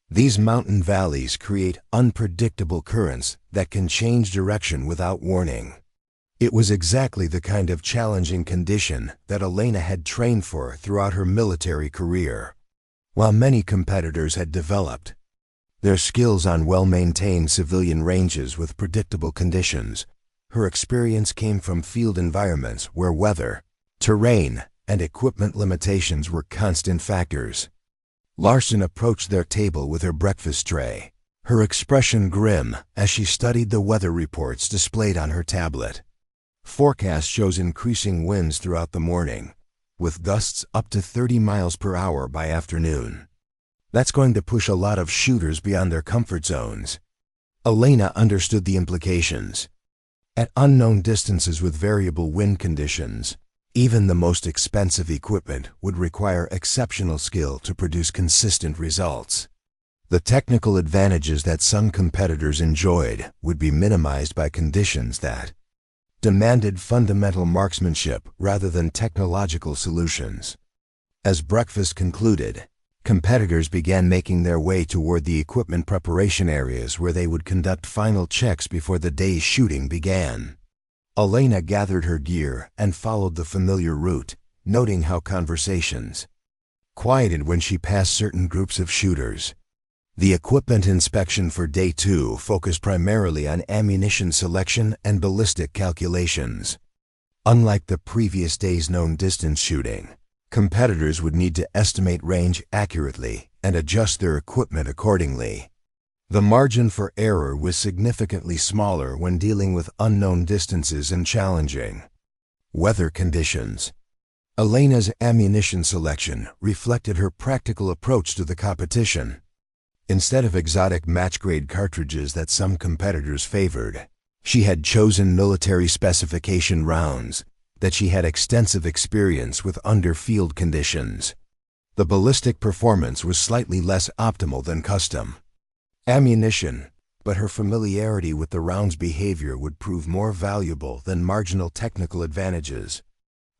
These mountain valleys create unpredictable currents that can change direction without warning." It was exactly the kind of challenging condition that Elena had trained for throughout her military career. While many competitors had developed their skills on well-maintained civilian ranges with predictable conditions, her experience came from field environments where weather, terrain, and equipment limitations were constant factors. Larson approached their table with her breakfast tray, her expression grim as she studied the weather reports displayed on her tablet. Forecast shows increasing winds throughout the morning, with gusts up to 30 miles per hour by afternoon. That's going to push a lot of shooters beyond their comfort zones. Elena understood the implications. At unknown distances with variable wind conditions, even the most expensive equipment would require exceptional skill to produce consistent results. The technical advantages that some competitors enjoyed would be minimized by conditions that demanded fundamental marksmanship rather than technological solutions. As breakfast concluded, competitors began making their way toward the equipment preparation areas where they would conduct final checks before the day's shooting began. Elena gathered her gear and followed the familiar route, noting how conversations quieted when she passed certain groups of shooters. The equipment inspection for Day 2 focused primarily on ammunition selection and ballistic calculations. Unlike the previous day's known distance shooting, competitors would need to estimate range accurately and adjust their equipment accordingly. The margin for error was significantly smaller when dealing with unknown distances and challenging weather conditions. Elena's ammunition selection reflected her practical approach to the competition. Instead of exotic match-grade cartridges that some competitors favored, she had chosen military specification rounds that she had extensive experience with under field conditions. The ballistic performance was slightly less optimal than custom ammunition, but her familiarity with the round's behavior would prove more valuable than marginal technical advantages.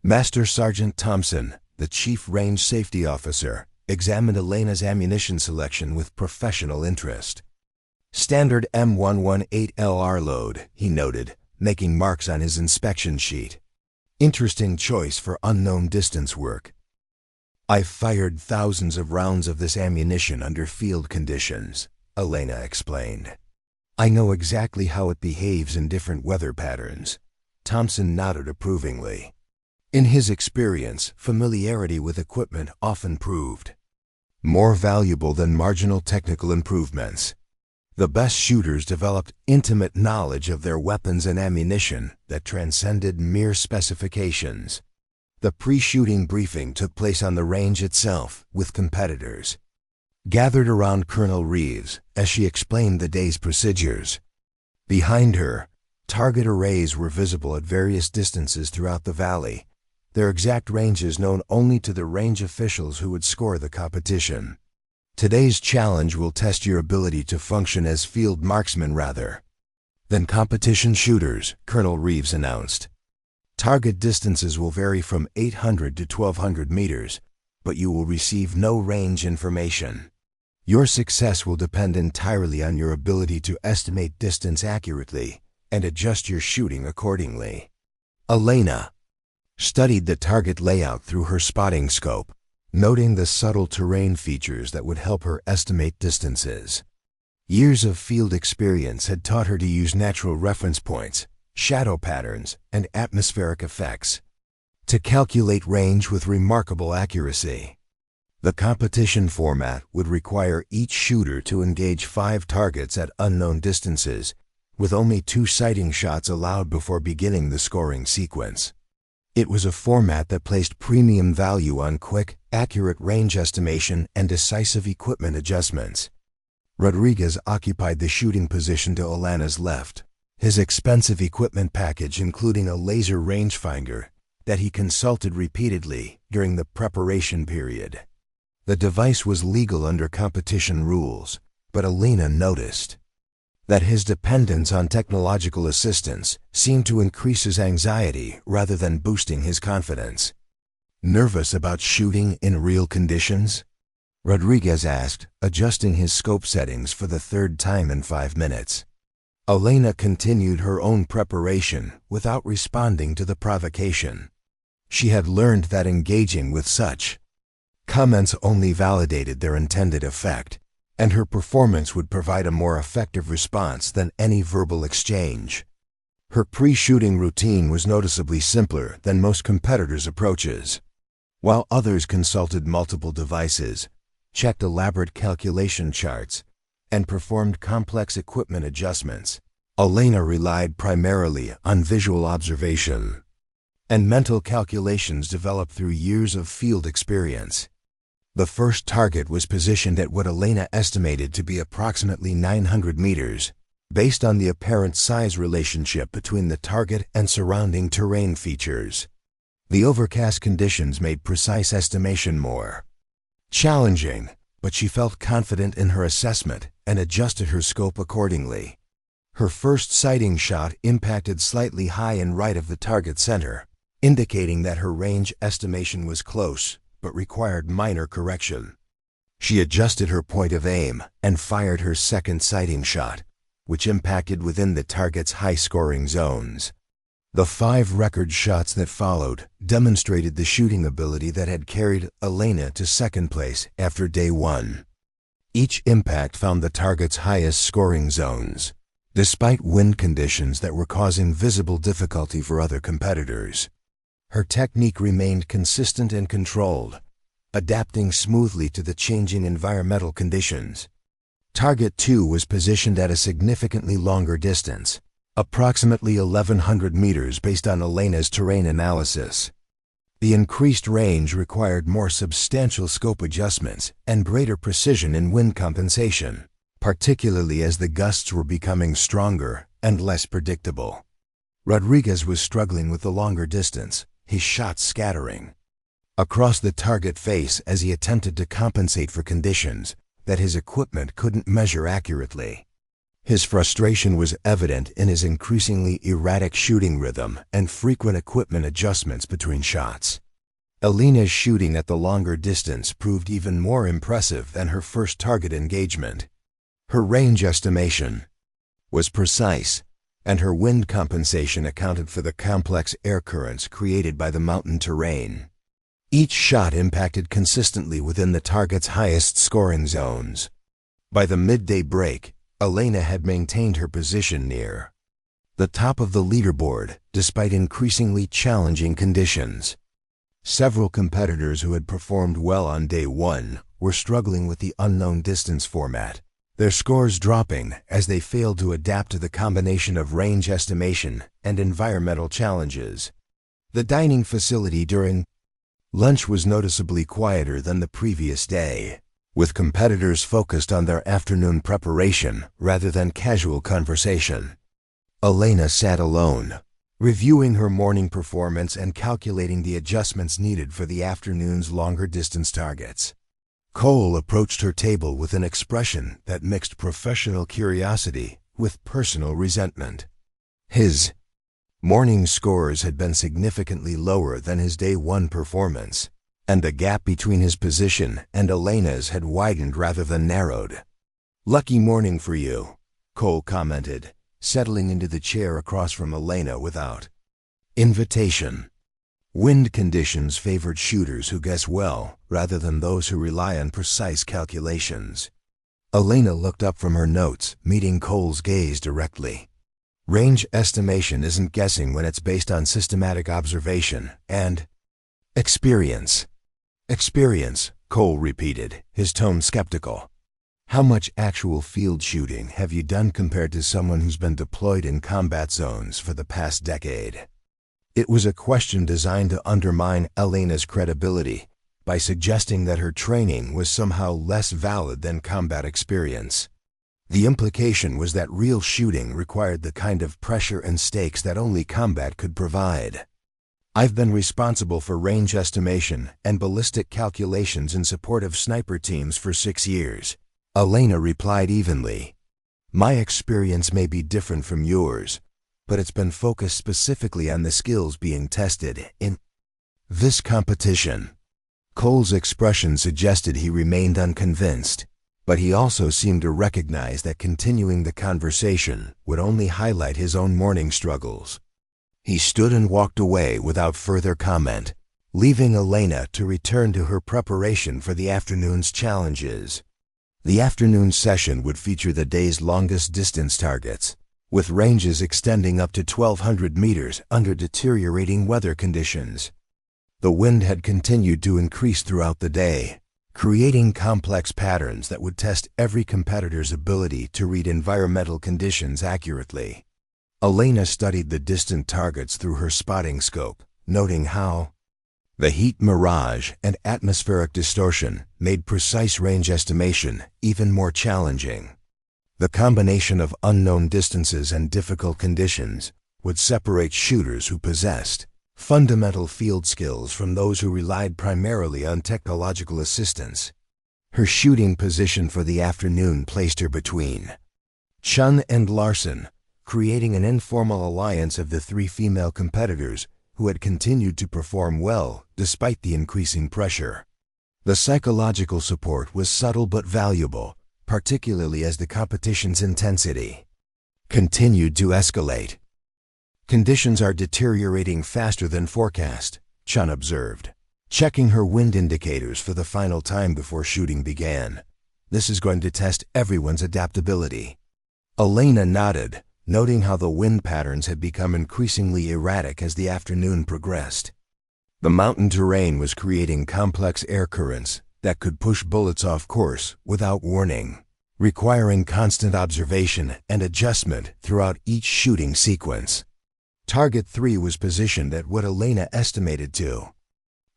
Master Sergeant Thompson, the Chief Range Safety Officer, examined Elena's ammunition selection with professional interest. Standard M118LR load, he noted, making marks on his inspection sheet. Interesting choice for unknown distance work. I've fired thousands of rounds of this ammunition under field conditions, Elena explained. I know exactly how it behaves in different weather patterns. Thompson nodded approvingly. In his experience, familiarity with equipment often proved more valuable than marginal technical improvements. The best shooters developed intimate knowledge of their weapons and ammunition that transcended mere specifications. The pre-shooting briefing took place on the range itself, with competitors gathered around Colonel Reeves as she explained the day's procedures. Behind her, target arrays were visible at various distances throughout the valley, their exact ranges known only to the range officials who would score the competition. Today's challenge will test your ability to function as field marksmen rather than competition shooters, Colonel Reeves announced. Target distances will vary from 800 to 1200 meters, but you will receive no range information. Your success will depend entirely on your ability to estimate distance accurately and adjust your shooting accordingly. Elena studied the target layout through her spotting scope, noting the subtle terrain features that would help her estimate distances. Years of field experience had taught her to use natural reference points, shadow patterns, and atmospheric effects to calculate range with remarkable accuracy. The competition format would require each shooter to engage 5 targets at unknown distances, with only 2 sighting shots allowed before beginning the scoring sequence. It was a format that placed premium value on quick, accurate range estimation and decisive equipment adjustments. Rodriguez occupied the shooting position to Elena's left, his expensive equipment package including a laser rangefinder that he consulted repeatedly during the preparation period. The device was legal under competition rules, but Elena noticed that his dependence on technological assistance seemed to increase his anxiety rather than boosting his confidence. Nervous about shooting in real conditions? Rodriguez asked, adjusting his scope settings for the 3rd time in 5 minutes. Elena continued her own preparation without responding to the provocation. She had learned that engaging with such comments only validated their intended effect, and her performance would provide a more effective response than any verbal exchange. Her pre-shooting routine was noticeably simpler than most competitors' approaches. while others consulted multiple devices, checked elaborate calculation charts, and performed complex equipment adjustments. Elena relied primarily on visual observation and mental calculations developed through years of field experience. The first target was positioned at what Elena estimated to be approximately 900 meters, based on the apparent size relationship between the target and surrounding terrain features. The overcast conditions made precise estimation more challenging, but she felt confident in her assessment and adjusted her scope accordingly. Her first sighting shot impacted slightly high and right of the target center, indicating that her range estimation was close but required minor correction. She adjusted her point of aim and fired her second sighting shot, which impacted within the target's high-scoring zones. The 5 record shots that followed demonstrated the shooting ability that had carried Elena to second place after day 1. Each impact found the target's highest scoring zones, despite wind conditions that were causing visible difficulty for other competitors. Her technique remained consistent and controlled, adapting smoothly to the changing environmental conditions. Target 2 was positioned at a significantly longer distance, approximately 1,100 meters based on Elena's terrain analysis. The increased range required more substantial scope adjustments and greater precision in wind compensation, particularly as the gusts were becoming stronger and less predictable. Rodriguez was struggling with the longer distance, his shots scattering across the target face as he attempted to compensate for conditions that his equipment couldn't measure accurately. His frustration was evident in his increasingly erratic shooting rhythm and frequent equipment adjustments between shots. Elena's shooting at the longer distance proved even more impressive than her first target engagement. Her range estimation was precise, and her wind compensation accounted for the complex air currents created by the mountain terrain. Each shot impacted consistently within the target's highest scoring zones. By the midday break, Elena had maintained her position near the top of the leaderboard despite increasingly challenging conditions. Several competitors who had performed well on day 1 were struggling with the unknown distance format, their scores dropping as they failed to adapt to the combination of range estimation and environmental challenges. The dining facility during lunch was noticeably quieter than the previous day, with competitors focused on their afternoon preparation rather than casual conversation. Elena sat alone, reviewing her morning performance and calculating the adjustments needed for the afternoon's longer distance targets. Cole approached her table with an expression that mixed professional curiosity with personal resentment. His morning scores had been significantly lower than his day 1 performance, and the gap between his position and Elena's had widened rather than narrowed. "Lucky morning for you," Cole commented, settling into the chair across from Elena without invitation. Wind conditions favored shooters who guess well rather than those who rely on precise calculations. Elena looked up from her notes, meeting Cole's gaze directly. Range estimation isn't guessing when it's based on systematic observation and experience. Experience, Cole repeated, his tone skeptical. How much actual field shooting have you done compared to someone who's been deployed in combat zones for the past decade? It was a question designed to undermine Elena's credibility by suggesting that her training was somehow less valid than combat experience. The implication was that real shooting required the kind of pressure and stakes that only combat could provide. "I've been responsible for range estimation and ballistic calculations in support of sniper teams for 6 years, Elena replied evenly. "My experience may be different from yours, but it's been focused specifically on the skills being tested in this competition." Cole's expression suggested he remained unconvinced, but he also seemed to recognize that continuing the conversation would only highlight his own morning struggles. He stood and walked away without further comment, leaving Elena to return to her preparation for the afternoon's challenges. The afternoon session would feature the day's longest distance targets, with ranges extending up to 1,200 meters under deteriorating weather conditions. The wind had continued to increase throughout the day, creating complex patterns that would test every competitor's ability to read environmental conditions accurately. Elena studied the distant targets through her spotting scope, noting how the heat mirage and atmospheric distortion made precise range estimation even more challenging. The combination of unknown distances and difficult conditions would separate shooters who possessed fundamental field skills from those who relied primarily on technological assistance. Her shooting position for the afternoon placed her between Chun and Larson, creating an informal alliance of the three female competitors who had continued to perform well despite the increasing pressure. The psychological support was subtle but valuable, particularly as the competition's intensity continued to escalate. "Conditions are deteriorating faster than forecast," Chun observed, checking her wind indicators for the final time before shooting began. "This is going to test everyone's adaptability." Elena nodded, noting how the wind patterns had become increasingly erratic as the afternoon progressed. The mountain terrain was creating complex air currents that could push bullets off course without warning, requiring constant observation and adjustment throughout each shooting sequence. Target 3 was positioned at what Elena estimated to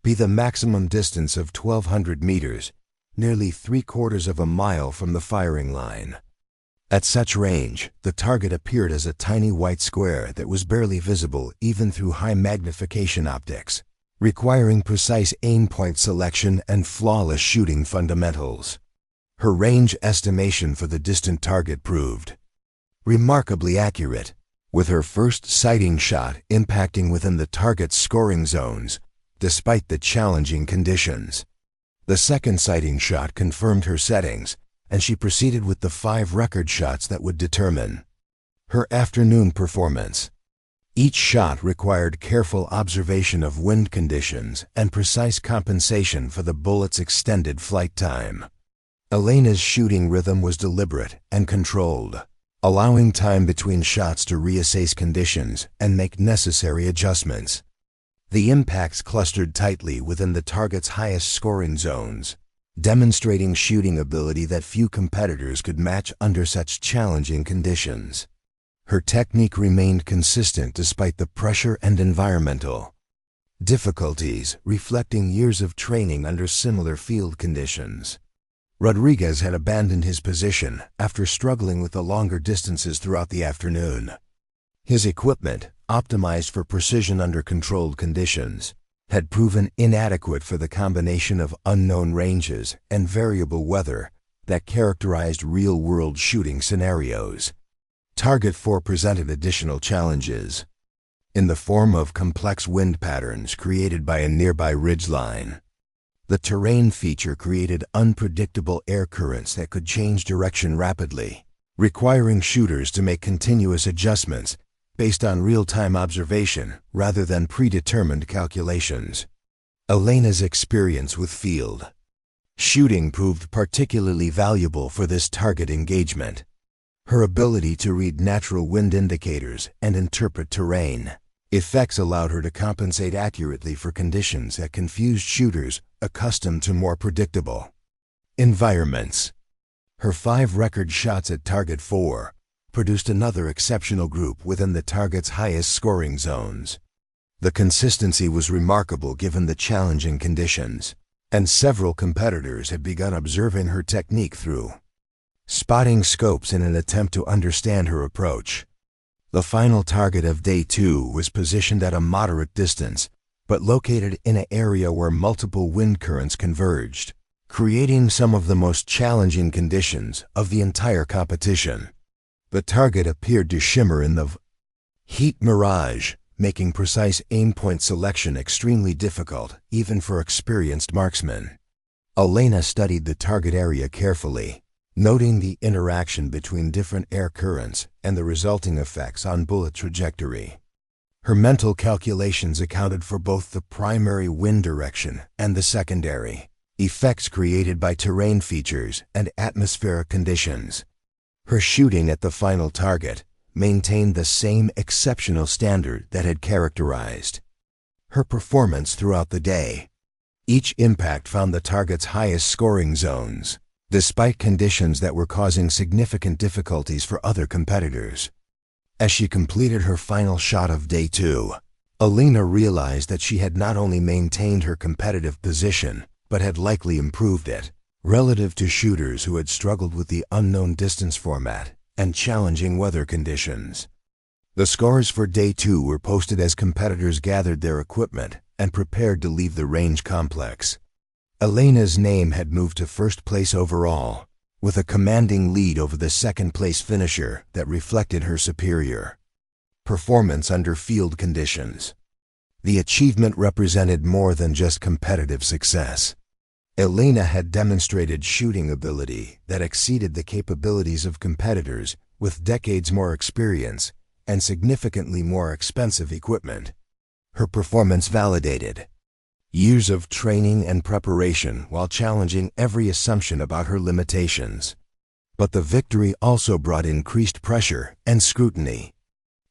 be the maximum distance of 1,200 meters, nearly 3/4 of a mile from the firing line. At such range, the target appeared as a tiny white square that was barely visible even through high magnification optics, requiring precise aim point selection and flawless shooting fundamentals. Her range estimation for the distant target proved remarkably accurate, with her first sighting shot impacting within the target's scoring zones, despite the challenging conditions. The second sighting shot confirmed her settings, and she proceeded with the 5 record shots that would determine her afternoon performance. Each shot required careful observation of wind conditions and precise compensation for the bullet's extended flight time. Elena's shooting rhythm was deliberate and controlled, allowing time between shots to reassess conditions and make necessary adjustments. The impacts clustered tightly within the target's highest scoring zones, demonstrating shooting ability that few competitors could match under such challenging conditions. Her technique remained consistent despite the pressure and environmental difficulties, reflecting years of training under similar field conditions. Rodriguez had abandoned his position after struggling with the longer distances throughout the afternoon. His equipment, optimized for precision under controlled conditions, had proven inadequate for the combination of unknown ranges and variable weather that characterized real-world shooting scenarios. Target 4 presented additional challenges in the form of complex wind patterns created by a nearby ridgeline. The terrain feature created unpredictable air currents that could change direction rapidly, requiring shooters to make continuous adjustments based on real-time observation rather than predetermined calculations. Elena's experience with field shooting proved particularly valuable for this target engagement. Her ability to read natural wind indicators and interpret terrain effects allowed her to compensate accurately for conditions that confused shooters accustomed to more predictable environments. Her 5 record shots at Target 4 produced another exceptional group within the target's highest scoring zones. The consistency was remarkable given the challenging conditions, and several competitors had begun observing her technique through spotting scopes in an attempt to understand her approach. The final target of Day 2 was positioned at a moderate distance, but located in an area where multiple wind currents converged, creating some of the most challenging conditions of the entire competition. The target appeared to shimmer in the heat mirage, making precise aim point selection extremely difficult, even for experienced marksmen. Elena studied the target area carefully, noting the interaction between different air currents and the resulting effects on bullet trajectory. Her mental calculations accounted for both the primary wind direction and the secondary effects created by terrain features and atmospheric conditions. Her shooting at the final target maintained the same exceptional standard that had characterized her performance throughout the day. Each impact found the target's highest scoring zones, despite conditions that were causing significant difficulties for other competitors. As she completed her final shot of day 2, Elena realized that she had not only maintained her competitive position, but had likely improved it, relative to shooters who had struggled with the unknown distance format and challenging weather conditions. The scores for day 2 were posted as competitors gathered their equipment and prepared to leave the range complex. Elena's name had moved to first place overall, with a commanding lead over the second-place finisher that reflected her superior performance under field conditions. The achievement represented more than just competitive success. Elena had demonstrated shooting ability that exceeded the capabilities of competitors with decades more experience and significantly more expensive equipment. Her performance validated years of training and preparation while challenging every assumption about her limitations. But the victory also brought increased pressure and scrutiny.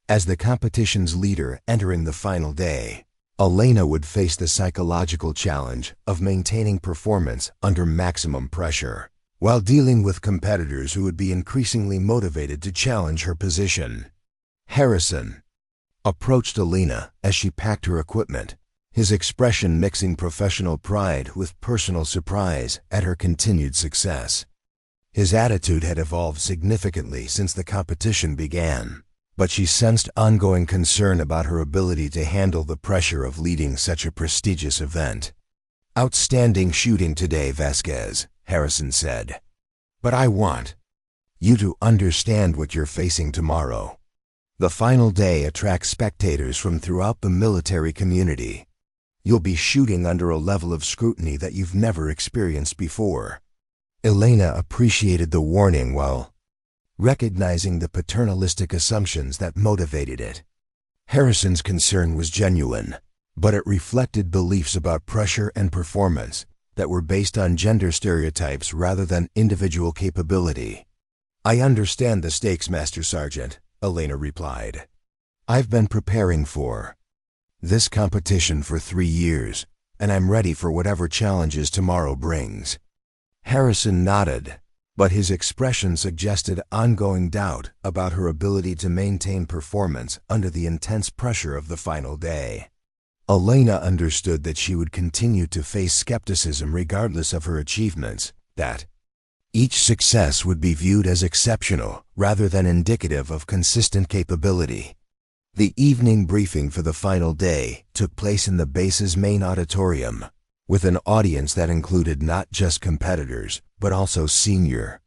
As the competition's leader entering the final day, Elena would face the psychological challenge of maintaining performance under maximum pressure, while dealing with competitors who would be increasingly motivated to challenge her position. Harrison approached Elena as she packed her equipment, his expression mixing professional pride with personal surprise at her continued success. His attitude had evolved significantly since the competition began, but she sensed ongoing concern about her ability to handle the pressure of leading such a prestigious event. "Outstanding shooting today, Vasquez," Harrison said. "But I want you to understand what you're facing tomorrow. The final day attracts spectators from throughout the military community. You'll be shooting under a level of scrutiny that you've never experienced before." Elena appreciated the warning while recognizing the paternalistic assumptions that motivated it. Harrison's concern was genuine, but it reflected beliefs about pressure and performance that were based on gender stereotypes rather than individual capability. "I understand the stakes, Master Sergeant," Elena replied. "I've been preparing for this competition for 3 years, and I'm ready for whatever challenges tomorrow brings." Harrison nodded, but his expression suggested ongoing doubt about her ability to maintain performance under the intense pressure of the final day. Elena understood that she would continue to face skepticism regardless of her achievements, that each success would be viewed as exceptional rather than indicative of consistent capability. The evening briefing for the final day took place in the base's main auditorium, with an audience that included not just competitors, but also senior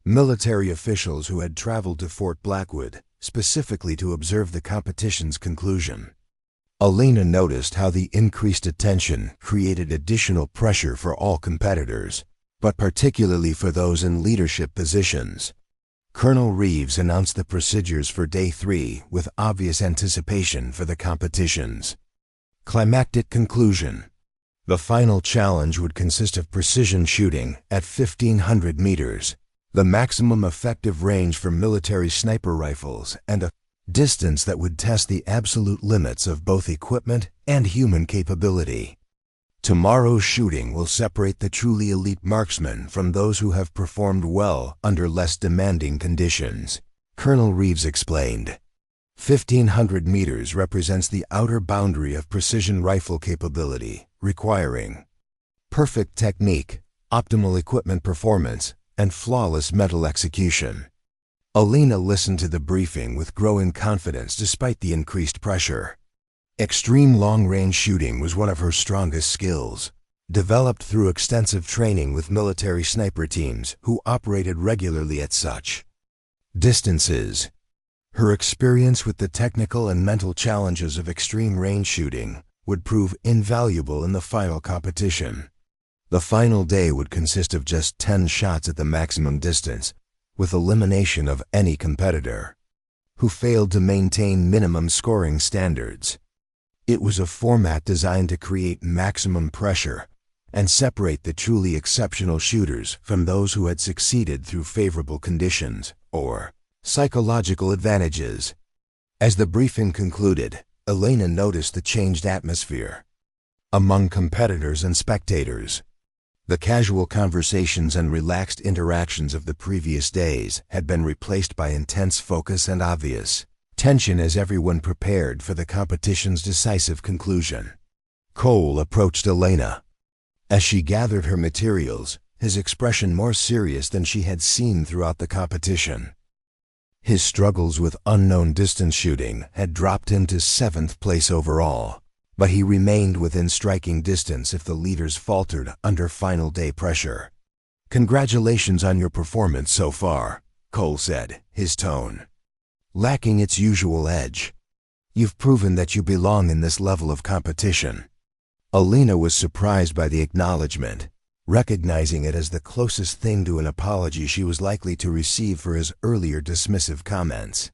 military officials who had traveled to Fort Blackwood specifically to observe the competition's conclusion. Elena noticed how the increased attention created additional pressure for all competitors, but particularly for those in leadership positions. Colonel Reeves announced the procedures for Day 3 with obvious anticipation for the competition's climactic conclusion. The final challenge would consist of precision shooting at 1,500 meters, the maximum effective range for military sniper rifles, and a distance that would test the absolute limits of both equipment and human capability. Tomorrow's shooting will separate the truly elite marksmen from those who have performed well under less demanding conditions, Colonel Reeves explained. 1,500 meters represents the outer boundary of precision rifle capability, requiring perfect technique, optimal equipment performance, and flawless mental execution. Elena listened to the briefing with growing confidence despite the increased pressure. Extreme long-range shooting was one of her strongest skills, developed through extensive training with military sniper teams who operated regularly at such distances. Her experience with the technical and mental challenges of extreme range shooting would prove invaluable in the final competition. The final day would consist of just 10 shots at the maximum distance, with elimination of any competitor who failed to maintain minimum scoring standards. It was a format designed to create maximum pressure and separate the truly exceptional shooters from those who had succeeded through favorable conditions or psychological advantages. As the briefing concluded, Elena noticed the changed atmosphere among competitors and spectators. The casual conversations and relaxed interactions of the previous days had been replaced by intense focus and obvious tension as everyone prepared for the competition's decisive conclusion. Cole approached Elena. As she gathered her materials, his expression more serious than she had seen throughout the competition. His struggles with unknown distance shooting had dropped him to 7th place overall, but he remained within striking distance if the leaders faltered under final day pressure. "Congratulations on your performance so far," Cole said, his tone lacking its usual edge. "You've proven that you belong in this level of competition." Elena was surprised by the acknowledgement, recognizing it as the closest thing to an apology she was likely to receive for his earlier dismissive comments.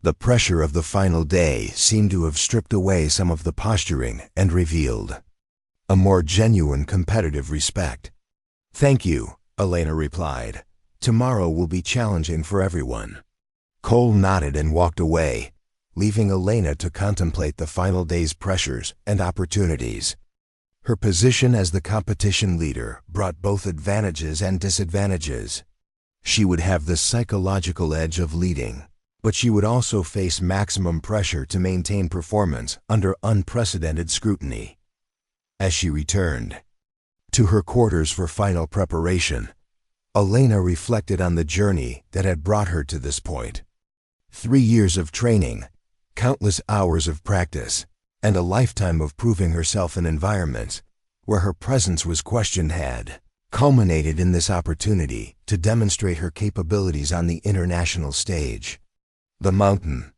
The pressure of the final day seemed to have stripped away some of the posturing and revealed a more genuine competitive respect. "Thank you," Elena replied. "Tomorrow will be challenging for everyone." Cole nodded and walked away, leaving Elena to contemplate the final day's pressures and opportunities. Her position as the competition leader brought both advantages and disadvantages. She would have the psychological edge of leading, but she would also face maximum pressure to maintain performance under unprecedented scrutiny. As she returned to her quarters for final preparation, Elena reflected on the journey that had brought her to this point. 3 years of training, countless hours of practice, and a lifetime of proving herself in environments where her presence was questioned had culminated in this opportunity to demonstrate her capabilities on the international stage. The mountain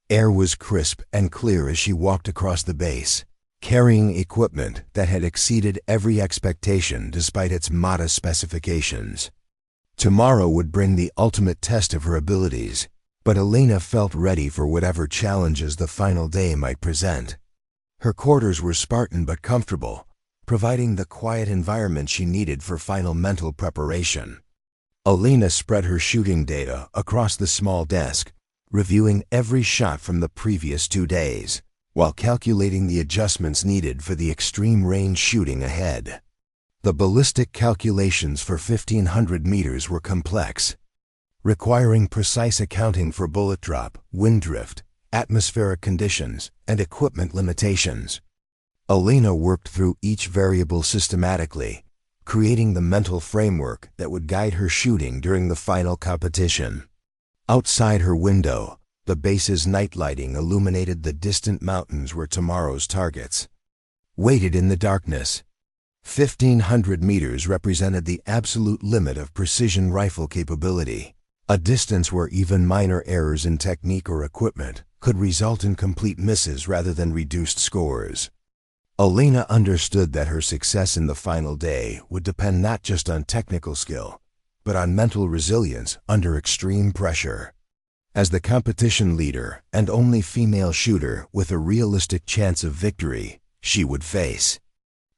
air was crisp and clear as she walked across the base, carrying equipment that had exceeded every expectation despite its modest specifications. Tomorrow would bring the ultimate test of her abilities, but Elena felt ready for whatever challenges the final day might present. Her quarters were Spartan but comfortable, providing the quiet environment she needed for final mental preparation. Elena spread her shooting data across the small desk, reviewing every shot from the previous 2 days, while calculating the adjustments needed for the extreme range shooting ahead. The ballistic calculations for 1,500 meters were complex, requiring precise accounting for bullet drop, wind drift, atmospheric conditions, and equipment limitations. Elena worked through each variable systematically, creating the mental framework that would guide her shooting during the final competition. Outside her window, the base's night lighting illuminated the distant mountains where tomorrow's targets waited in the darkness. 1,500 meters represented the absolute limit of precision rifle capability, a distance where even minor errors in technique or equipment could result in complete misses rather than reduced scores. Elena understood that her success in the final day would depend not just on technical skill, but on mental resilience under extreme pressure. As the competition leader and only female shooter with a realistic chance of victory, she would face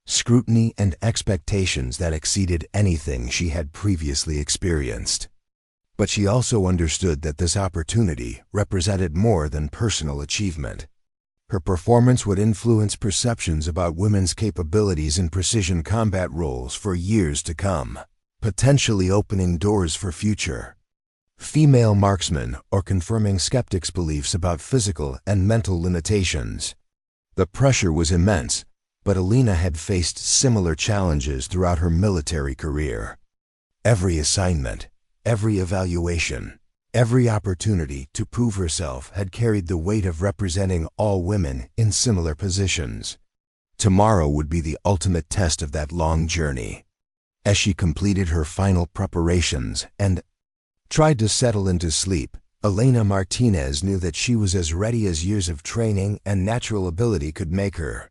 scrutiny and expectations that exceeded anything she had previously experienced. But she also understood that this opportunity represented more than personal achievement. Her performance would influence perceptions about women's capabilities in precision combat roles for years to come, potentially opening doors for future female marksmen or confirming skeptics' beliefs about physical and mental limitations. The pressure was immense, but Elena had faced similar challenges throughout her military career. Every assignment, every evaluation, every opportunity to prove herself had carried the weight of representing all women in similar positions. Tomorrow would be the ultimate test of that long journey. As she completed her final preparations and tried to settle into sleep, Elena Martinez knew that she was as ready as years of training and natural ability could make her.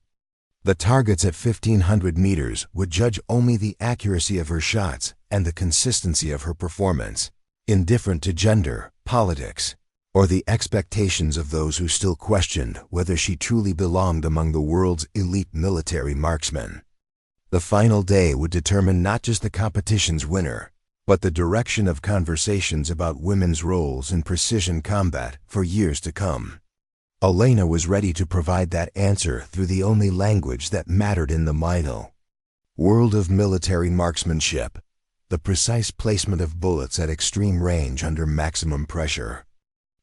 The targets at 1,500 meters would judge only the accuracy of her shots and the consistency of her performance, indifferent to gender, politics, or the expectations of those who still questioned whether she truly belonged among the world's elite military marksmen. The final day would determine not just the competition's winner, but the direction of conversations about women's roles in precision combat for years to come. Elena was ready to provide that answer through the only language that mattered in the vital world of military marksmanship, the precise placement of bullets at extreme range under maximum pressure.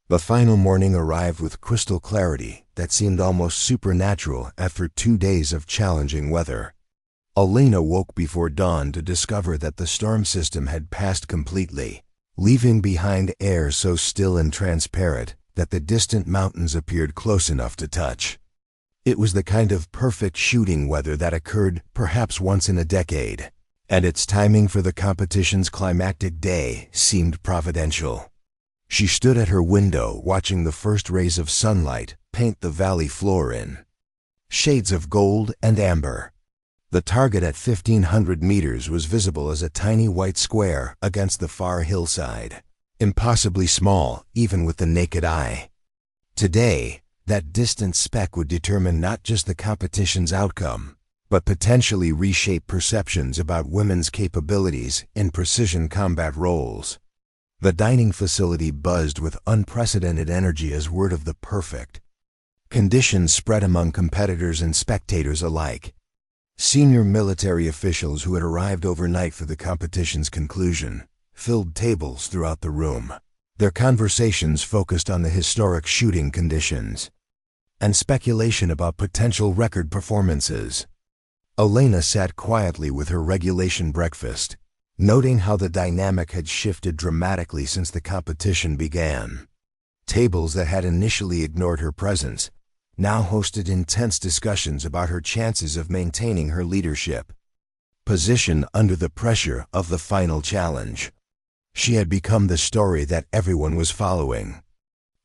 The final morning arrived with crystal clarity that seemed almost supernatural after 2 days of challenging weather. Elena woke before dawn to discover that the storm system had passed completely, leaving behind air so still and transparent that the distant mountains appeared close enough to touch. It was the kind of perfect shooting weather that occurred perhaps once in a decade, and its timing for the competition's climactic day seemed providential. She stood at her window watching the first rays of sunlight paint the valley floor in shades of gold and amber. The target at 1,500 meters was visible as a tiny white square against the far hillside, impossibly small even with the naked eye. Today, that distant speck would determine not just the competition's outcome, but potentially reshape perceptions about women's capabilities in precision combat roles. The dining facility buzzed with unprecedented energy as word of the perfect conditions spread among competitors and spectators alike. Senior military officials who had arrived overnight for the competition's conclusion filled tables throughout the room. Their conversations focused on the historic shooting conditions and speculation about potential record performances. Elena sat quietly with her regulation breakfast, noting how the dynamic had shifted dramatically since the competition began. Tables that had initially ignored her presence now hosted intense discussions about her chances of maintaining her leadership position under the pressure of the final challenge. She had become the story that everyone was following.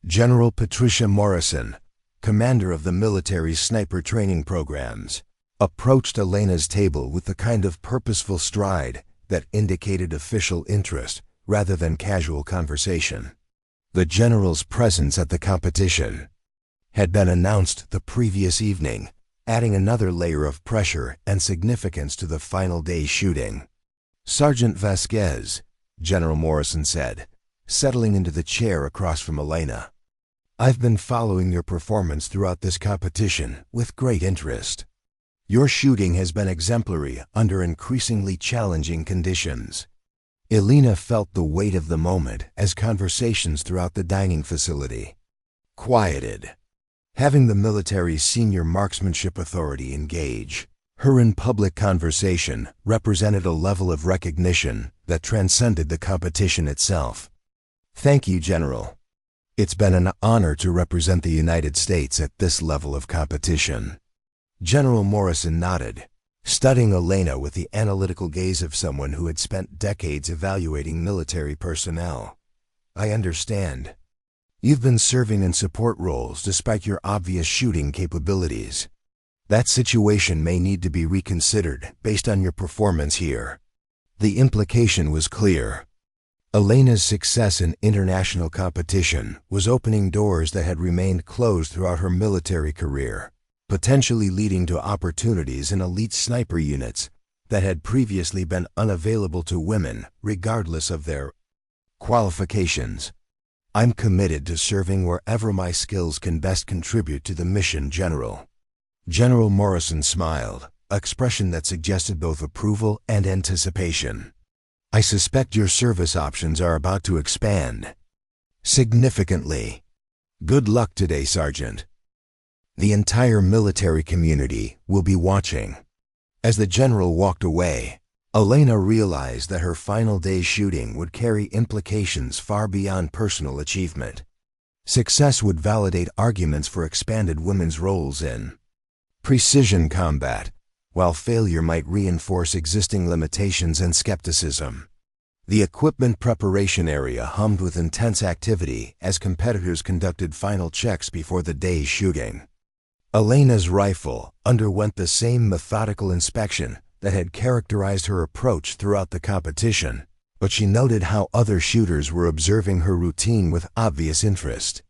General Patricia Morrison, commander of the military's sniper training programs, approached Elena's table with the kind of purposeful stride that indicated official interest rather than casual conversation. The general's presence at the competition had been announced the previous evening, adding another layer of pressure and significance to the final day's shooting. "Sergeant Vasquez," General Morrison said, settling into the chair across from Elena. "I've been following your performance throughout this competition with great interest. Your shooting has been exemplary under increasingly challenging conditions." Elena felt the weight of the moment as conversations throughout the dining facility quieted. Having the military's senior marksmanship authority engage her in public conversation represented a level of recognition that transcended the competition itself. "Thank you, General. It's been an honor to represent the United States at this level of competition." General Morrison nodded, studying Elena with the analytical gaze of someone who had spent decades evaluating military personnel. "I understand. You've been serving in support roles despite your obvious shooting capabilities. That situation may need to be reconsidered based on your performance here." The implication was clear. Elena's success in international competition was opening doors that had remained closed throughout her military career, potentially leading to opportunities in elite sniper units that had previously been unavailable to women regardless of their qualifications. "I'm committed to serving wherever my skills can best contribute to the mission, General." General Morrison smiled, an expression that suggested both approval and anticipation. "I suspect your service options are about to expand significantly. Good luck today, Sergeant." The entire military community will be watching. As the general walked away, Elena realized that her final day's shooting would carry implications far beyond personal achievement. Success would validate arguments for expanded women's roles in precision combat, while failure might reinforce existing limitations and skepticism. The equipment preparation area hummed with intense activity as competitors conducted final checks before the day's shooting. Elena's rifle underwent the same methodical inspection that had characterized her approach throughout the competition, but she noted how other shooters were observing her routine with obvious interest.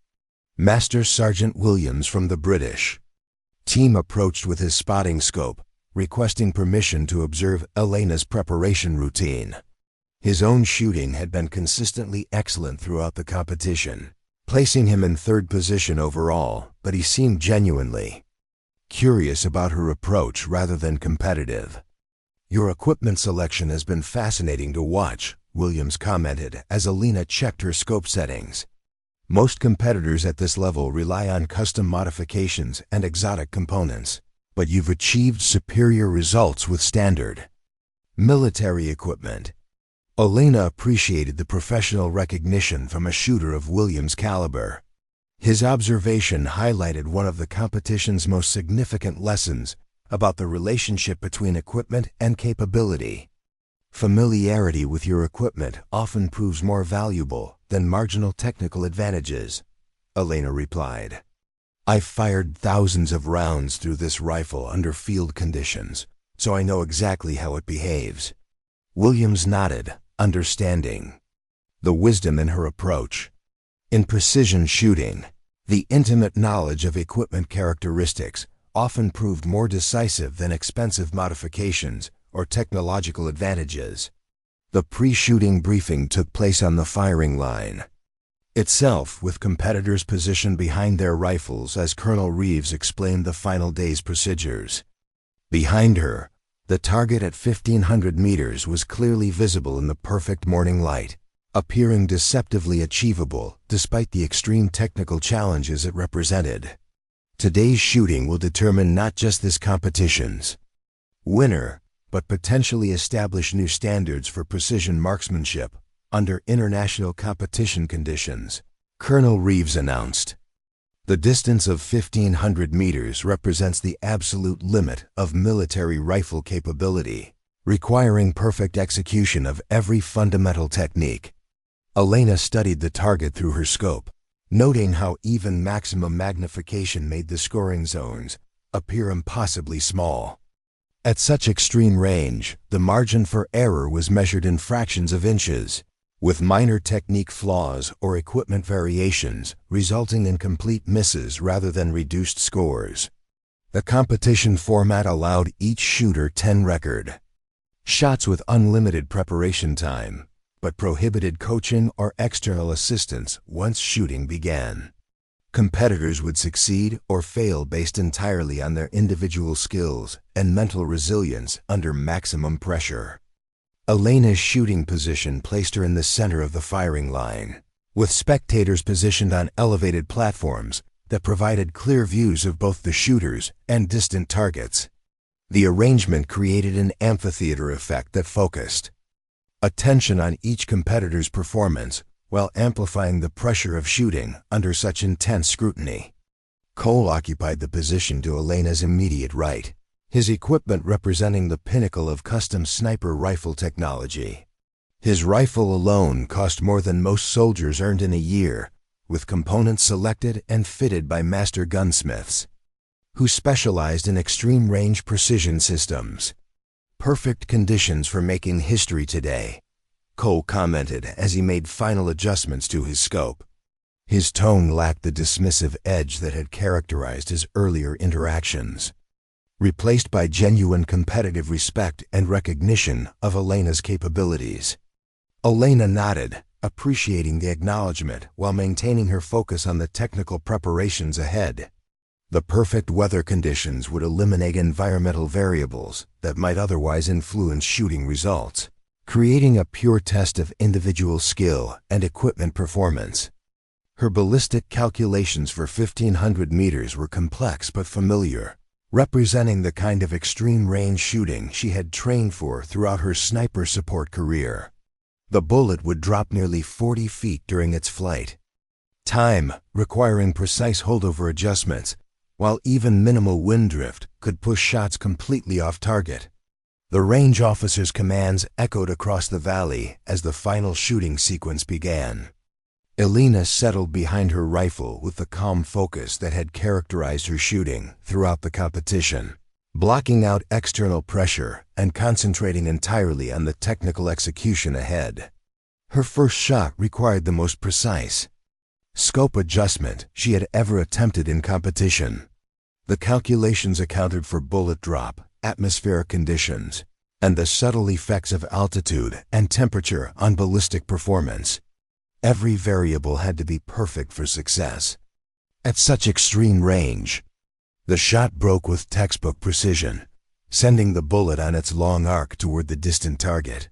Master Sergeant Williams from the British team approached with his spotting scope, requesting permission to observe Elena's preparation routine. His own shooting had been consistently excellent throughout the competition, placing him in third position overall, but he seemed genuinely curious about her approach rather than competitive. "Your equipment selection has been fascinating to watch," Williams commented as Elena checked her scope settings. "Most competitors at this level rely on custom modifications and exotic components, but you've achieved superior results with standard military equipment." Elena appreciated the professional recognition from a shooter of Williams' caliber. His observation highlighted one of the competition's most significant lessons about the relationship between equipment and capability. "Familiarity with your equipment often proves more valuable than marginal technical advantages," Elena replied. "I've fired thousands of rounds through this rifle under field conditions, so I know exactly how it behaves." Williams nodded, understanding the wisdom in her approach. In precision shooting, the intimate knowledge of equipment characteristics often proved more decisive than expensive modifications or technological advantages. The pre-shooting briefing took place on the firing line itself, with competitors positioned behind their rifles as Colonel Reeves explained the final day's procedures. Behind her, the target at 1,500 meters was clearly visible in the perfect morning light, appearing deceptively achievable despite the extreme technical challenges it represented. Today's shooting will determine not just this competition's winner, but potentially establish new standards for precision marksmanship under international competition conditions, Colonel Reeves announced. The distance of 1,500 meters represents the absolute limit of military rifle capability, requiring perfect execution of every fundamental technique. Elena studied the target through her scope, noting how even maximum magnification made the scoring zones appear impossibly small. At such extreme range, the margin for error was measured in fractions of inches, with minor technique flaws or equipment variations resulting in complete misses rather than reduced scores. The competition format allowed each shooter 10 record shots with unlimited preparation time, but prohibited coaching or external assistance once shooting began. Competitors would succeed or fail based entirely on their individual skills and mental resilience under maximum pressure. Elena's shooting position placed her in the center of the firing line, with spectators positioned on elevated platforms that provided clear views of both the shooters and distant targets. The arrangement created an amphitheater effect that focused attention on each competitor's performance while amplifying the pressure of shooting under such intense scrutiny. Cole occupied the position to Elena's immediate right, his equipment representing the pinnacle of custom sniper rifle technology. His rifle alone cost more than most soldiers earned in a year, with components selected and fitted by master gunsmiths, who specialized in extreme-range precision systems. "Perfect conditions for making history today," Cole commented as he made final adjustments to his scope. His tone lacked the dismissive edge that had characterized his earlier interactions, replaced by genuine competitive respect and recognition of Elena's capabilities. Elena nodded, appreciating the acknowledgement while maintaining her focus on the technical preparations ahead. The perfect weather conditions would eliminate environmental variables that might otherwise influence shooting results, creating a pure test of individual skill and equipment performance. Her ballistic calculations for 1,500 meters were complex but familiar, representing the kind of extreme-range shooting she had trained for throughout her sniper support career. The bullet would drop nearly 40 feet during its flight time, requiring precise holdover adjustments, while even minimal wind drift could push shots completely off target. The range officer's commands echoed across the valley as the final shooting sequence began. Elena settled behind her rifle with the calm focus that had characterized her shooting throughout the competition, blocking out external pressure and concentrating entirely on the technical execution ahead. Her first shot required the most precise scope adjustment she had ever attempted in competition. The calculations accounted for bullet drop, atmospheric conditions, and the subtle effects of altitude and temperature on ballistic performance. Every variable had to be perfect for success. At such extreme range, the shot broke with textbook precision, sending the bullet on its long arc toward the distant target.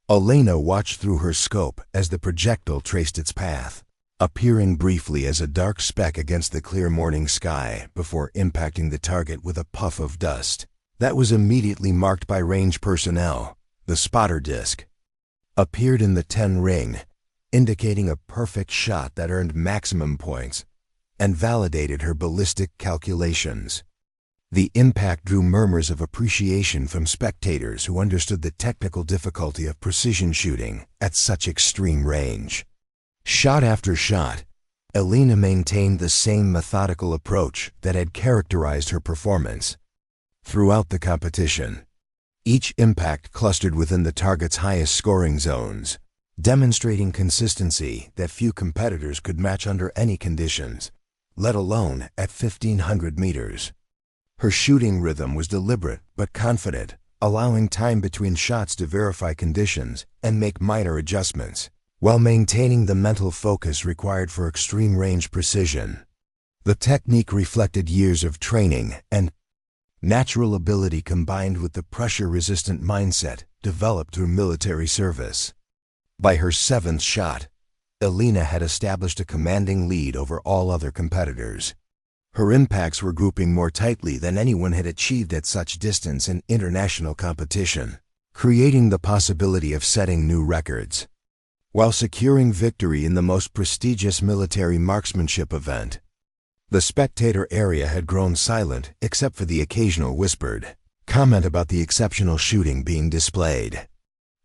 Elena watched through her scope as the projectile traced its path, appearing briefly as a dark speck against the clear morning sky before impacting the target with a puff of dust. That was immediately marked by range personnel. The spotter disc appeared in the 10 ring, indicating a perfect shot that earned maximum points and validated her ballistic calculations. The impact drew murmurs of appreciation from spectators who understood the technical difficulty of precision shooting at such extreme range. Shot after shot, Elena maintained the same methodical approach that had characterized her performance. Throughout the competition, each impact clustered within the target's highest scoring zones, demonstrating consistency that few competitors could match under any conditions, let alone at 1,500 meters. Her shooting rhythm was deliberate but confident, allowing time between shots to verify conditions and make minor adjustments, while maintaining the mental focus required for extreme range precision. The technique reflected years of training and natural ability combined with the pressure-resistant mindset developed through military service. By her 7th shot, Elena had established a commanding lead over all other competitors. Her impacts were grouping more tightly than anyone had achieved at such distance in international competition, creating the possibility of setting new records. While securing victory in the most prestigious military marksmanship event, the spectator area had grown silent except for the occasional whispered comment about the exceptional shooting being displayed.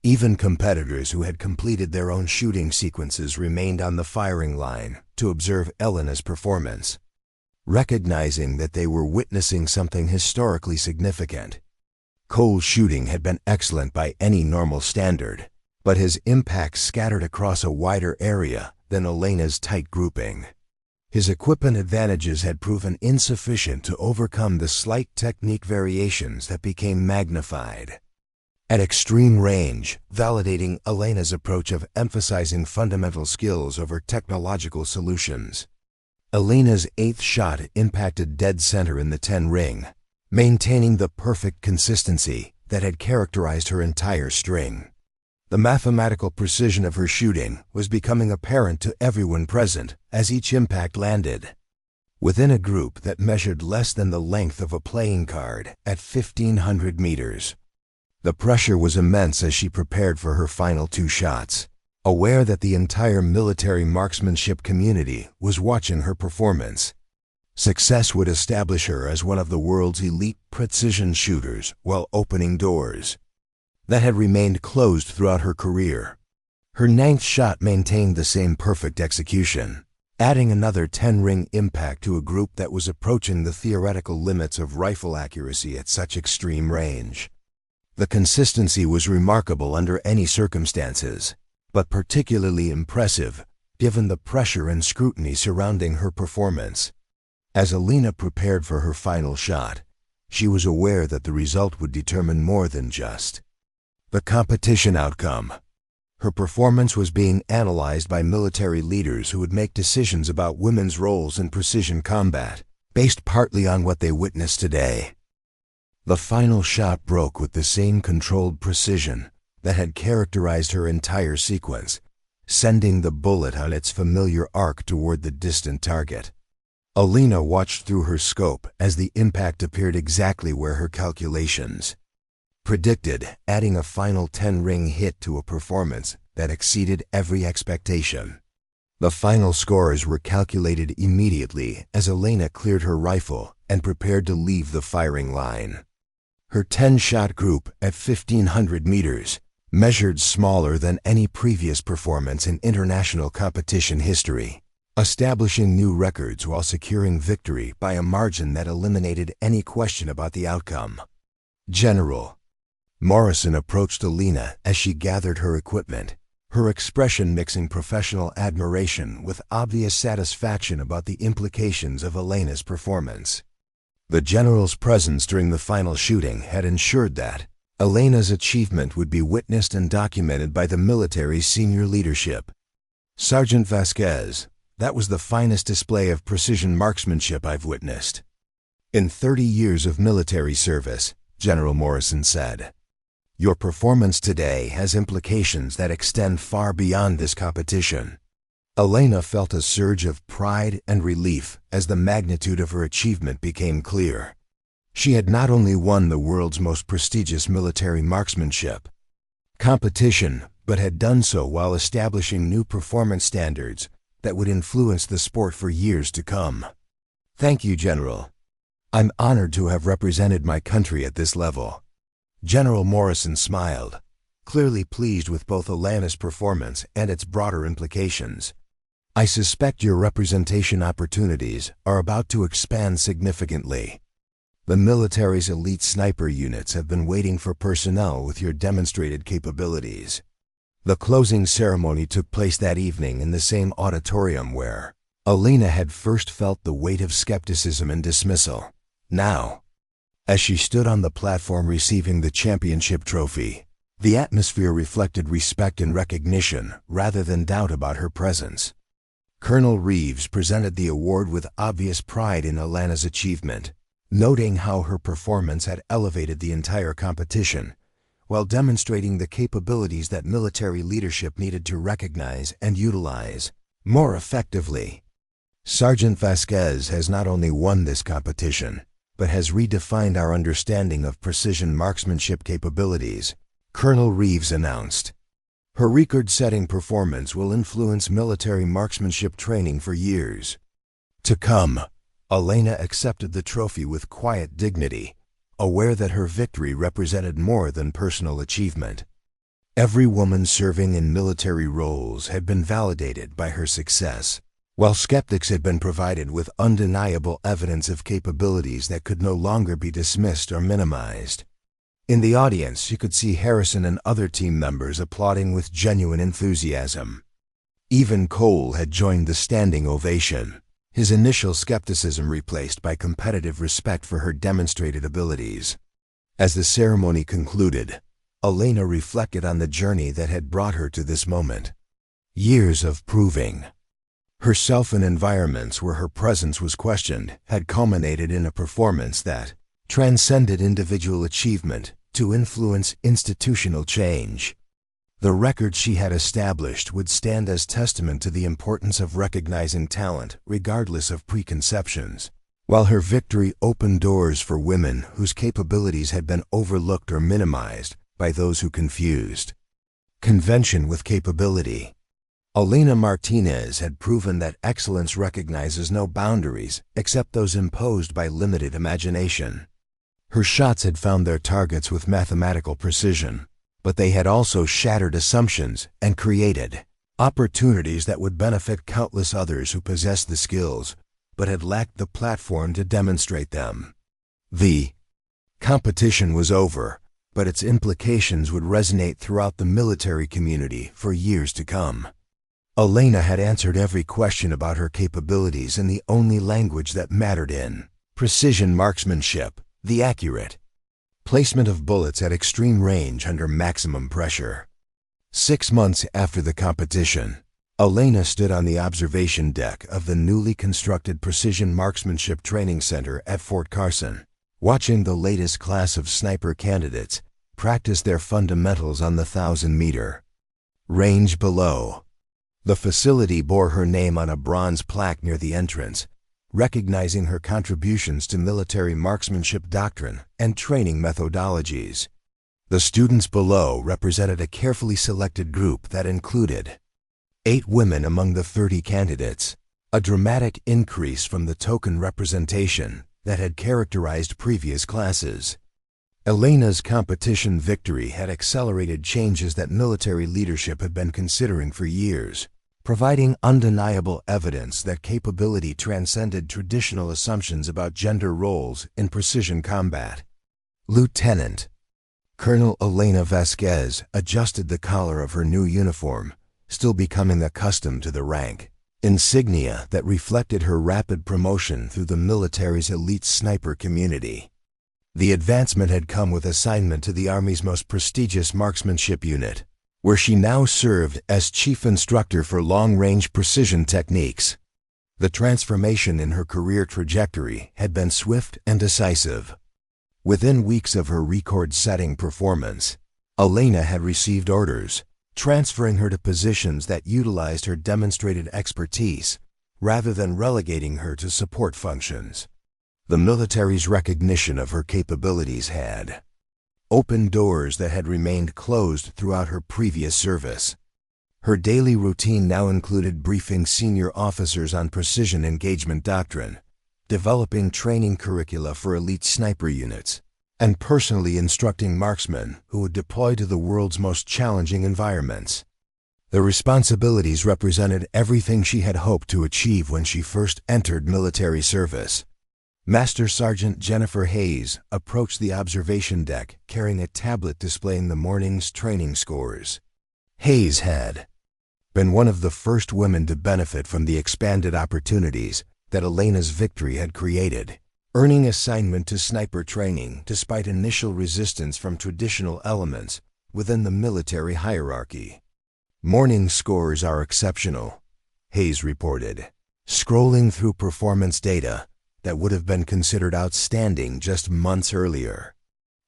Even competitors who had completed their own shooting sequences remained on the firing line to observe Elena's performance, recognizing that they were witnessing something historically significant. Cole's shooting had been excellent by any normal standard, but his impacts scattered across a wider area than Elena's tight grouping. His equipment advantages had proven insufficient to overcome the slight technique variations that became magnified at extreme range, validating Elena's approach of emphasizing fundamental skills over technological solutions. Elena's 8th shot impacted dead center in the 10 ring, maintaining the perfect consistency that had characterized her entire string. The mathematical precision of her shooting was becoming apparent to everyone present as each impact landed. Within a group that measured less than the length of a playing card at 1,500 meters, the pressure was immense as she prepared for her final 2 shots, aware that the entire military marksmanship community was watching her performance. Success would establish her as one of the world's elite precision shooters while opening doors that had remained closed throughout her career. Her 9th shot maintained the same perfect execution, adding another 10-ring impact to a group that was approaching the theoretical limits of rifle accuracy at such extreme range. The consistency was remarkable under any circumstances, but particularly impressive given the pressure and scrutiny surrounding her performance. As Elena prepared for her final shot, she was aware that the result would determine more than just the competition outcome. Her performance was being analyzed by military leaders who would make decisions about women's roles in precision combat, based partly on what they witnessed today. The final shot broke with the same controlled precision that had characterized her entire sequence, sending the bullet on its familiar arc toward the distant target. Elena watched through her scope as the impact appeared exactly where her calculations predicted, adding a final 10-ring hit to a performance that exceeded every expectation. The final scores were calculated immediately as Elena cleared her rifle and prepared to leave the firing line. Her 10-shot group at 1,500 meters measured smaller than any previous performance in international competition history, establishing new records while securing victory by a margin that eliminated any question about the outcome. General Morrison approached Elena as she gathered her equipment, her expression mixing professional admiration with obvious satisfaction about the implications of Elena's performance. The general's presence during the final shooting had ensured that Elena's achievement would be witnessed and documented by the military's senior leadership. Sergeant Vasquez, that was the finest display of precision marksmanship I've witnessed. In 30 years of military service, General Morrison said. Your performance today has implications that extend far beyond this competition. Elena felt a surge of pride and relief as the magnitude of her achievement became clear. She had not only won the world's most prestigious military marksmanship competition, but had done so while establishing new performance standards that would influence the sport for years to come. Thank you, General. I'm honored to have represented my country at this level. General Morrison smiled, clearly pleased with both Elena's performance and its broader implications. I suspect your representation opportunities are about to expand significantly. The military's elite sniper units have been waiting for personnel with your demonstrated capabilities. The closing ceremony took place that evening in the same auditorium where Elena had first felt the weight of skepticism and dismissal. Now, as she stood on the platform receiving the championship trophy, the atmosphere reflected respect and recognition rather than doubt about her presence. Colonel Reeves presented the award with obvious pride in Elena's achievement, noting how her performance had elevated the entire competition, while demonstrating the capabilities that military leadership needed to recognize and utilize more effectively. Sergeant Vasquez has not only won this competition, but has redefined our understanding of precision marksmanship capabilities, Colonel Reeves announced. Her record-setting performance will influence military marksmanship training for years to come. Elena accepted the trophy with quiet dignity, aware that her victory represented more than personal achievement. Every woman serving in military roles had been validated by her success, while skeptics had been provided with undeniable evidence of capabilities that could no longer be dismissed or minimized. In the audience, you could see Harrison and other team members applauding with genuine enthusiasm. Even Cole had joined the standing ovation, his initial skepticism replaced by competitive respect for her demonstrated abilities. As the ceremony concluded, Elena reflected on the journey that had brought her to this moment. Years of proving herself in environments where her presence was questioned had culminated in a performance that transcended individual achievement to influence institutional change. The record she had established would stand as testament to the importance of recognizing talent regardless of preconceptions, while her victory opened doors for women whose capabilities had been overlooked or minimized by those who confused convention with capability. Elena Martinez had proven that excellence recognizes no boundaries except those imposed by limited imagination. Her shots had found their targets with mathematical precision, but they had also shattered assumptions and created opportunities that would benefit countless others who possessed the skills but had lacked the platform to demonstrate them. The competition was over, but its implications would resonate throughout the military community for years to come. Elena had answered every question about her capabilities in the only language that mattered in precision marksmanship, the accurate placement of bullets at extreme range under maximum pressure. 6 months after the competition, Elena stood on the observation deck of the newly constructed Precision Marksmanship Training Center at Fort Carson, watching the latest class of sniper candidates practice their fundamentals on the 1,000-meter range below. The facility bore her name on a bronze plaque near the entrance, recognizing her contributions to military marksmanship doctrine and training methodologies. The students below represented a carefully selected group that included 8 women among the 30 candidates, a dramatic increase from the token representation that had characterized previous classes. Elena's competition victory had accelerated changes that military leadership had been considering for years, providing undeniable evidence that capability transcended traditional assumptions about gender roles in precision combat. Lieutenant Colonel Elena Vasquez adjusted the collar of her new uniform, still becoming accustomed to the rank insignia that reflected her rapid promotion through the military's elite sniper community. The advancement had come with assignment to the Army's most prestigious marksmanship unit, where she now served as chief instructor for long-range precision techniques. The transformation in her career trajectory had been swift and decisive. Within weeks of her record-setting performance, Elena had received orders, transferring her to positions that utilized her demonstrated expertise, rather than relegating her to support functions. The military's recognition of her capabilities had opened doors that had remained closed throughout her previous service. Her daily routine now included briefing senior officers on precision engagement doctrine, developing training curricula for elite sniper units, and personally instructing marksmen who would deploy to the world's most challenging environments. The responsibilities represented everything she had hoped to achieve when she first entered military service. Master Sergeant Jennifer Hayes approached the observation deck carrying a tablet displaying the morning's training scores. Hayes had been one of the first women to benefit from the expanded opportunities that Elena's victory had created, earning assignment to sniper training despite initial resistance from traditional elements within the military hierarchy. "Morning scores are exceptional," Hayes reported, scrolling through performance data that would have been considered outstanding just months earlier.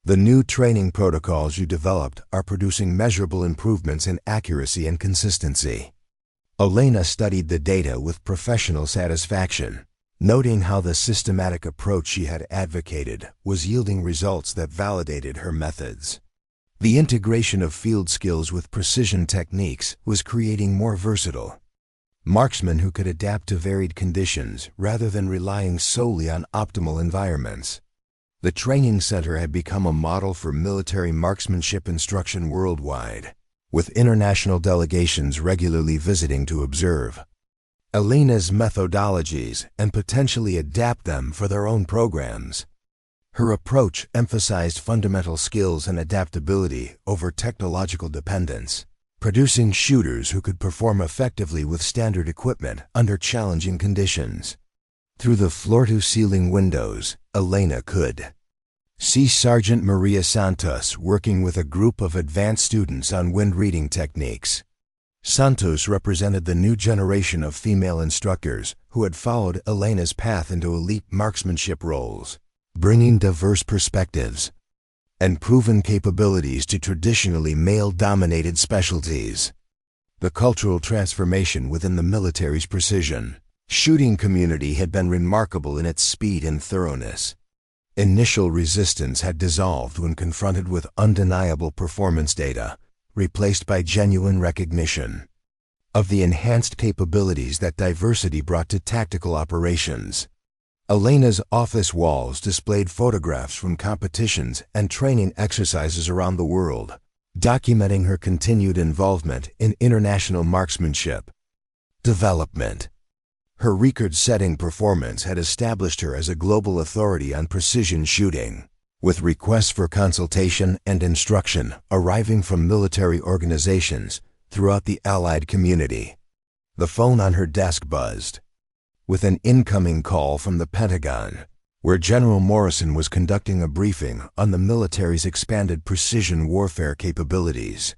"The new training protocols you developed are producing measurable improvements in accuracy and consistency." Elena studied the data with professional satisfaction, noting how the systematic approach she had advocated was yielding results that validated her methods. The integration of field skills with precision techniques was creating more versatile marksmen who could adapt to varied conditions rather than relying solely on optimal environments. The training center had become a model for military marksmanship instruction worldwide, with international delegations regularly visiting to observe Elena's methodologies and potentially adapt them for their own programs. Her approach emphasized fundamental skills and adaptability over technological dependence, producing shooters who could perform effectively with standard equipment under challenging conditions. Through the floor-to-ceiling windows, Elena could see Sergeant Maria Santos working with a group of advanced students on wind reading techniques. Santos represented the new generation of female instructors who had followed Elena's path into elite marksmanship roles, bringing diverse perspectives and proven capabilities to traditionally male-dominated specialties. The cultural transformation within the military's precision shooting community had been remarkable in its speed and thoroughness. Initial resistance had dissolved when confronted with undeniable performance data, replaced by genuine recognition of the enhanced capabilities that diversity brought to tactical operations. Elena's office walls displayed photographs from competitions and training exercises around the world, documenting her continued involvement in international marksmanship development. Her record-setting performance had established her as a global authority on precision shooting, with requests for consultation and instruction arriving from military organizations throughout the Allied community. The phone on her desk buzzed with an incoming call from the Pentagon, where General Morrison was conducting a briefing on the military's expanded precision warfare capabilities.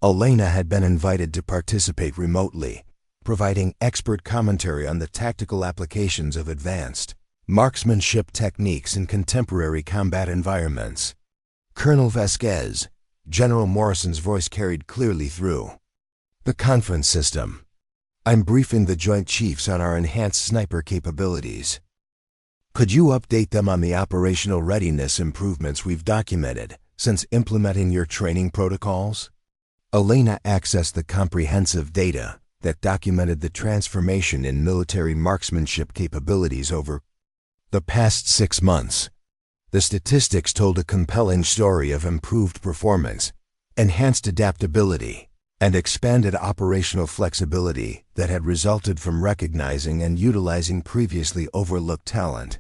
Elena had been invited to participate remotely, providing expert commentary on the tactical applications of advanced marksmanship techniques in contemporary combat environments. "Colonel Vasquez," General Morrison's voice carried clearly through the conference system. "I'm briefing the Joint Chiefs on our enhanced sniper capabilities. Could you update them on the operational readiness improvements we've documented since implementing your training protocols?" Elena accessed the comprehensive data that documented the transformation in military marksmanship capabilities over the past 6 months. The statistics told a compelling story of improved performance, enhanced adaptability, and expanded operational flexibility that had resulted from recognizing and utilizing previously overlooked talent.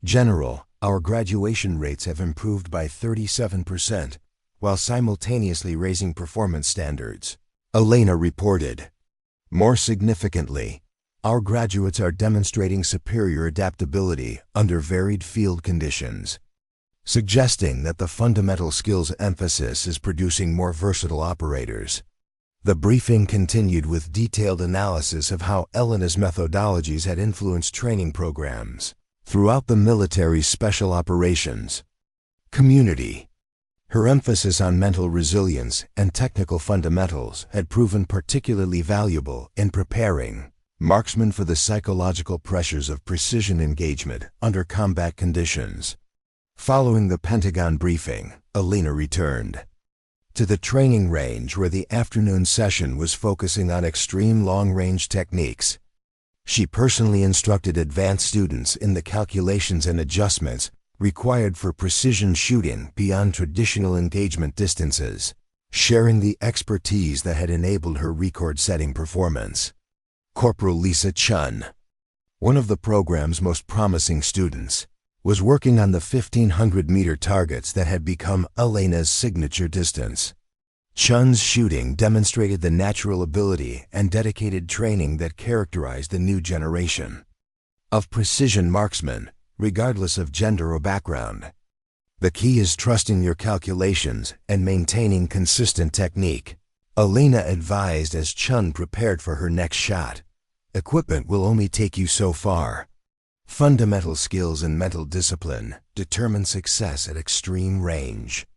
"General, our graduation rates have improved by 37%, while simultaneously raising performance standards," Elena reported. "More significantly, our graduates are demonstrating superior adaptability under varied field conditions." suggesting that the fundamental skills emphasis is producing more versatile operators. The briefing continued with detailed analysis of how Elena's methodologies had influenced training programs throughout the military's special operations community. Her emphasis on mental resilience and technical fundamentals had proven particularly valuable in preparing marksmen for the psychological pressures of precision engagement under combat conditions. Following the Pentagon briefing, Elena returned to the training range where the afternoon session was focusing on extreme long-range techniques. She personally instructed advanced students in the calculations and adjustments required for precision shooting beyond traditional engagement distances, sharing the expertise that had enabled her record-setting performance. Corporal Lisa Chun, one of the program's most promising students, was working on the 1,500-meter targets that had become Elena's signature distance. Chun's shooting demonstrated the natural ability and dedicated training that characterized the new generation of precision marksmen, regardless of gender or background. The key is trusting your calculations and maintaining consistent technique, Elena advised as Chun prepared for her next shot. Equipment will only take you so far. Fundamental skills and mental discipline determine success at extreme range.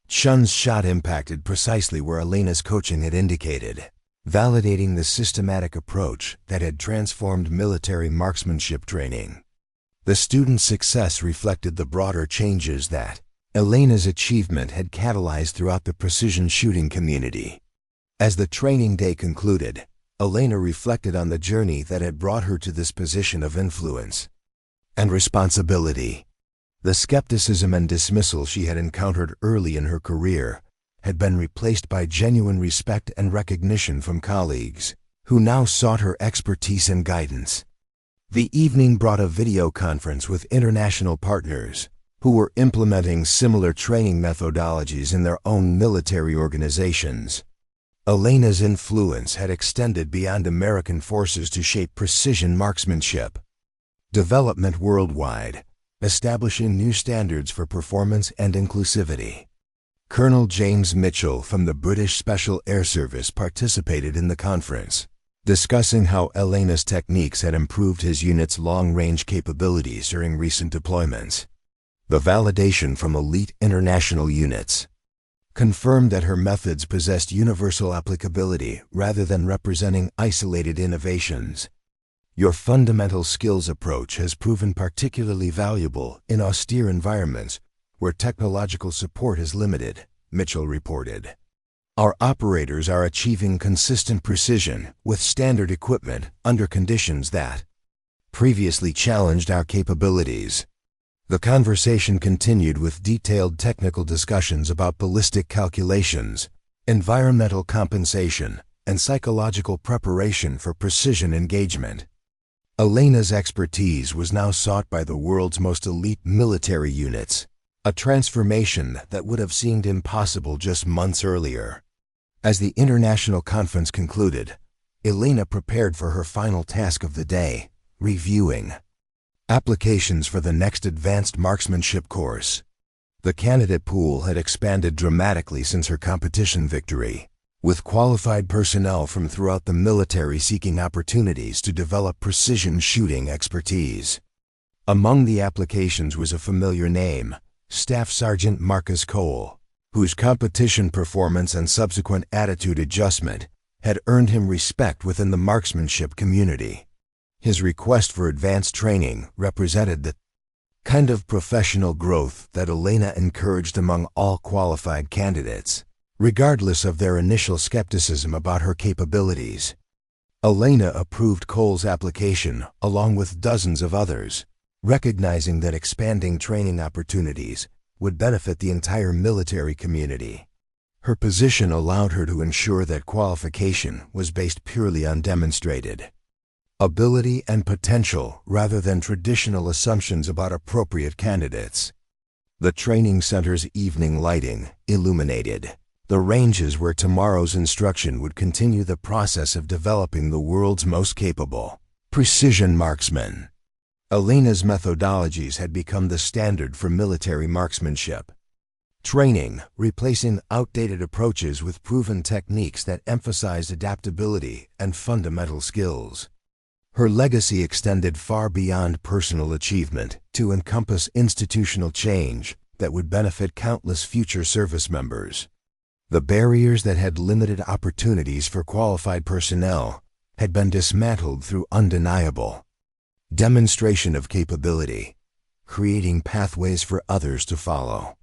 Chun's shot impacted precisely where Elena's coaching had indicated, validating the systematic approach that had transformed military marksmanship training. The student's success reflected the broader changes that Elena's achievement had catalyzed throughout the precision shooting community. As the training day concluded, Elena reflected on the journey that had brought her to this position of influence and responsibility. The skepticism and dismissal she had encountered early in her career had been replaced by genuine respect and recognition from colleagues, who now sought her expertise and guidance. The evening brought a video conference with international partners who were implementing similar training methodologies in their own military organizations. Elena's influence had extended beyond American forces to shape precision marksmanship development worldwide, establishing new standards for performance and inclusivity. Colonel James Mitchell from the British Special Air Service participated in the conference, discussing how Elena's techniques had improved his unit's long-range capabilities during recent deployments. The validation from elite international units confirmed that her methods possessed universal applicability rather than representing isolated innovations. Your fundamental skills approach has proven particularly valuable in austere environments where technological support is limited, Mitchell reported. Our operators are achieving consistent precision with standard equipment under conditions that previously challenged our capabilities. The conversation continued with detailed technical discussions about ballistic calculations, environmental compensation, and psychological preparation for precision engagement. Elena's expertise was now sought by the world's most elite military units, a transformation that would have seemed impossible just months earlier. As the international conference concluded, Elena prepared for her final task of the day, reviewing applications for the next advanced marksmanship course. The candidate pool had expanded dramatically since her competition victory, with qualified personnel from throughout the military seeking opportunities to develop precision shooting expertise. Among the applications was a familiar name, Staff Sergeant Marcus Cole, whose competition performance and subsequent attitude adjustment had earned him respect within the marksmanship community. His request for advanced training represented the kind of professional growth that Elena encouraged among all qualified candidates, regardless of their initial skepticism about her capabilities. Elena approved Cole's application along with dozens of others, recognizing that expanding training opportunities would benefit the entire military community. Her position allowed her to ensure that qualification was based purely on demonstrated ability and potential rather than traditional assumptions about appropriate candidates. The training center's evening lighting illuminated the ranges where tomorrow's instruction would continue the process of developing the world's most capable precision marksmen. Elena's methodologies had become the standard for military marksmanship. Training, replacing outdated approaches with proven techniques that emphasized adaptability and fundamental skills. Her legacy extended far beyond personal achievement to encompass institutional change that would benefit countless future service members. The barriers that had limited opportunities for qualified personnel had been dismantled through undeniable demonstration of capability, creating pathways for others to follow.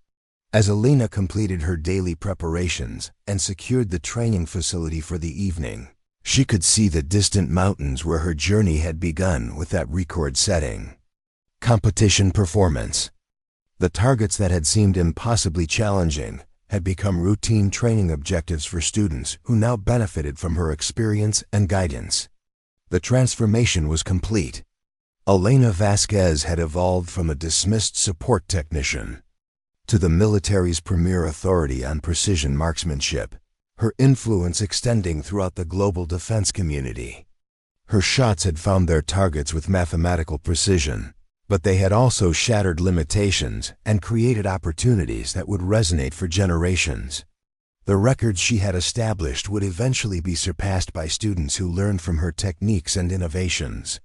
As Elena completed her daily preparations and secured the training facility for the evening, she could see the distant mountains where her journey had begun with that record setting. Competition performance. The targets that had seemed impossibly challenging had become routine training objectives for students who now benefited from her experience and guidance. The transformation was complete. Elena Vasquez had evolved from a dismissed support technician to the military's premier authority on precision marksmanship, her influence extending throughout the global defense community. Her shots had found their targets with mathematical precision, but they had also shattered limitations and created opportunities that would resonate for generations. The records she had established would eventually be surpassed by students who learned from her techniques and innovations.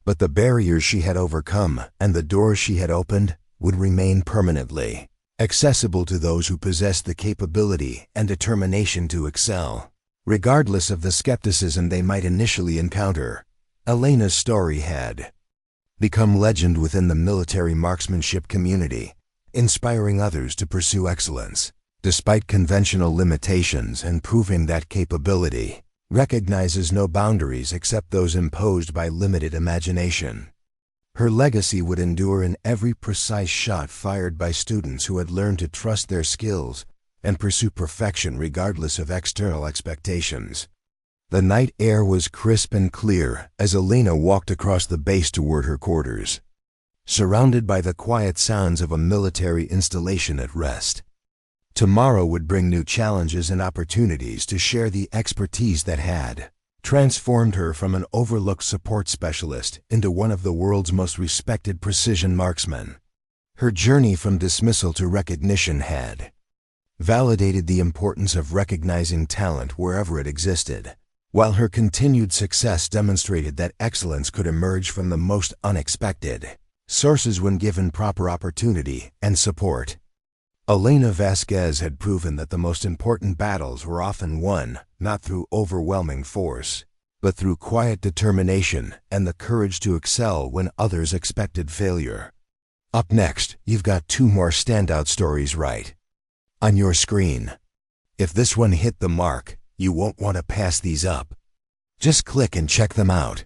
But the barriers she had overcome and the doors she had opened would remain permanently accessible to those who possessed the capability and determination to excel. Regardless of the skepticism they might initially encounter, Elena's story had become legend within the military marksmanship community, inspiring others to pursue excellence, despite conventional limitations, and proving that capability recognizes no boundaries except those imposed by limited imagination. Her legacy would endure in every precise shot fired by students who had learned to trust their skills and pursue perfection regardless of external expectations. The night air was crisp and clear as Elena walked across the base toward her quarters, surrounded by the quiet sounds of a military installation at rest. Tomorrow would bring new challenges and opportunities to share the expertise that had transformed her from an overlooked support specialist into one of the world's most respected precision marksmen. Her journey from dismissal to recognition had validated the importance of recognizing talent wherever it existed, while her continued success demonstrated that excellence could emerge from the most unexpected sources when given proper opportunity and support. Elena Vasquez had proven that the most important battles were often won not through overwhelming force, but through quiet determination and the courage to excel when others expected failure. Up next, you've got 2 more standout stories right on your screen. If this one hit the mark, you won't want to pass these up. Just click and check them out.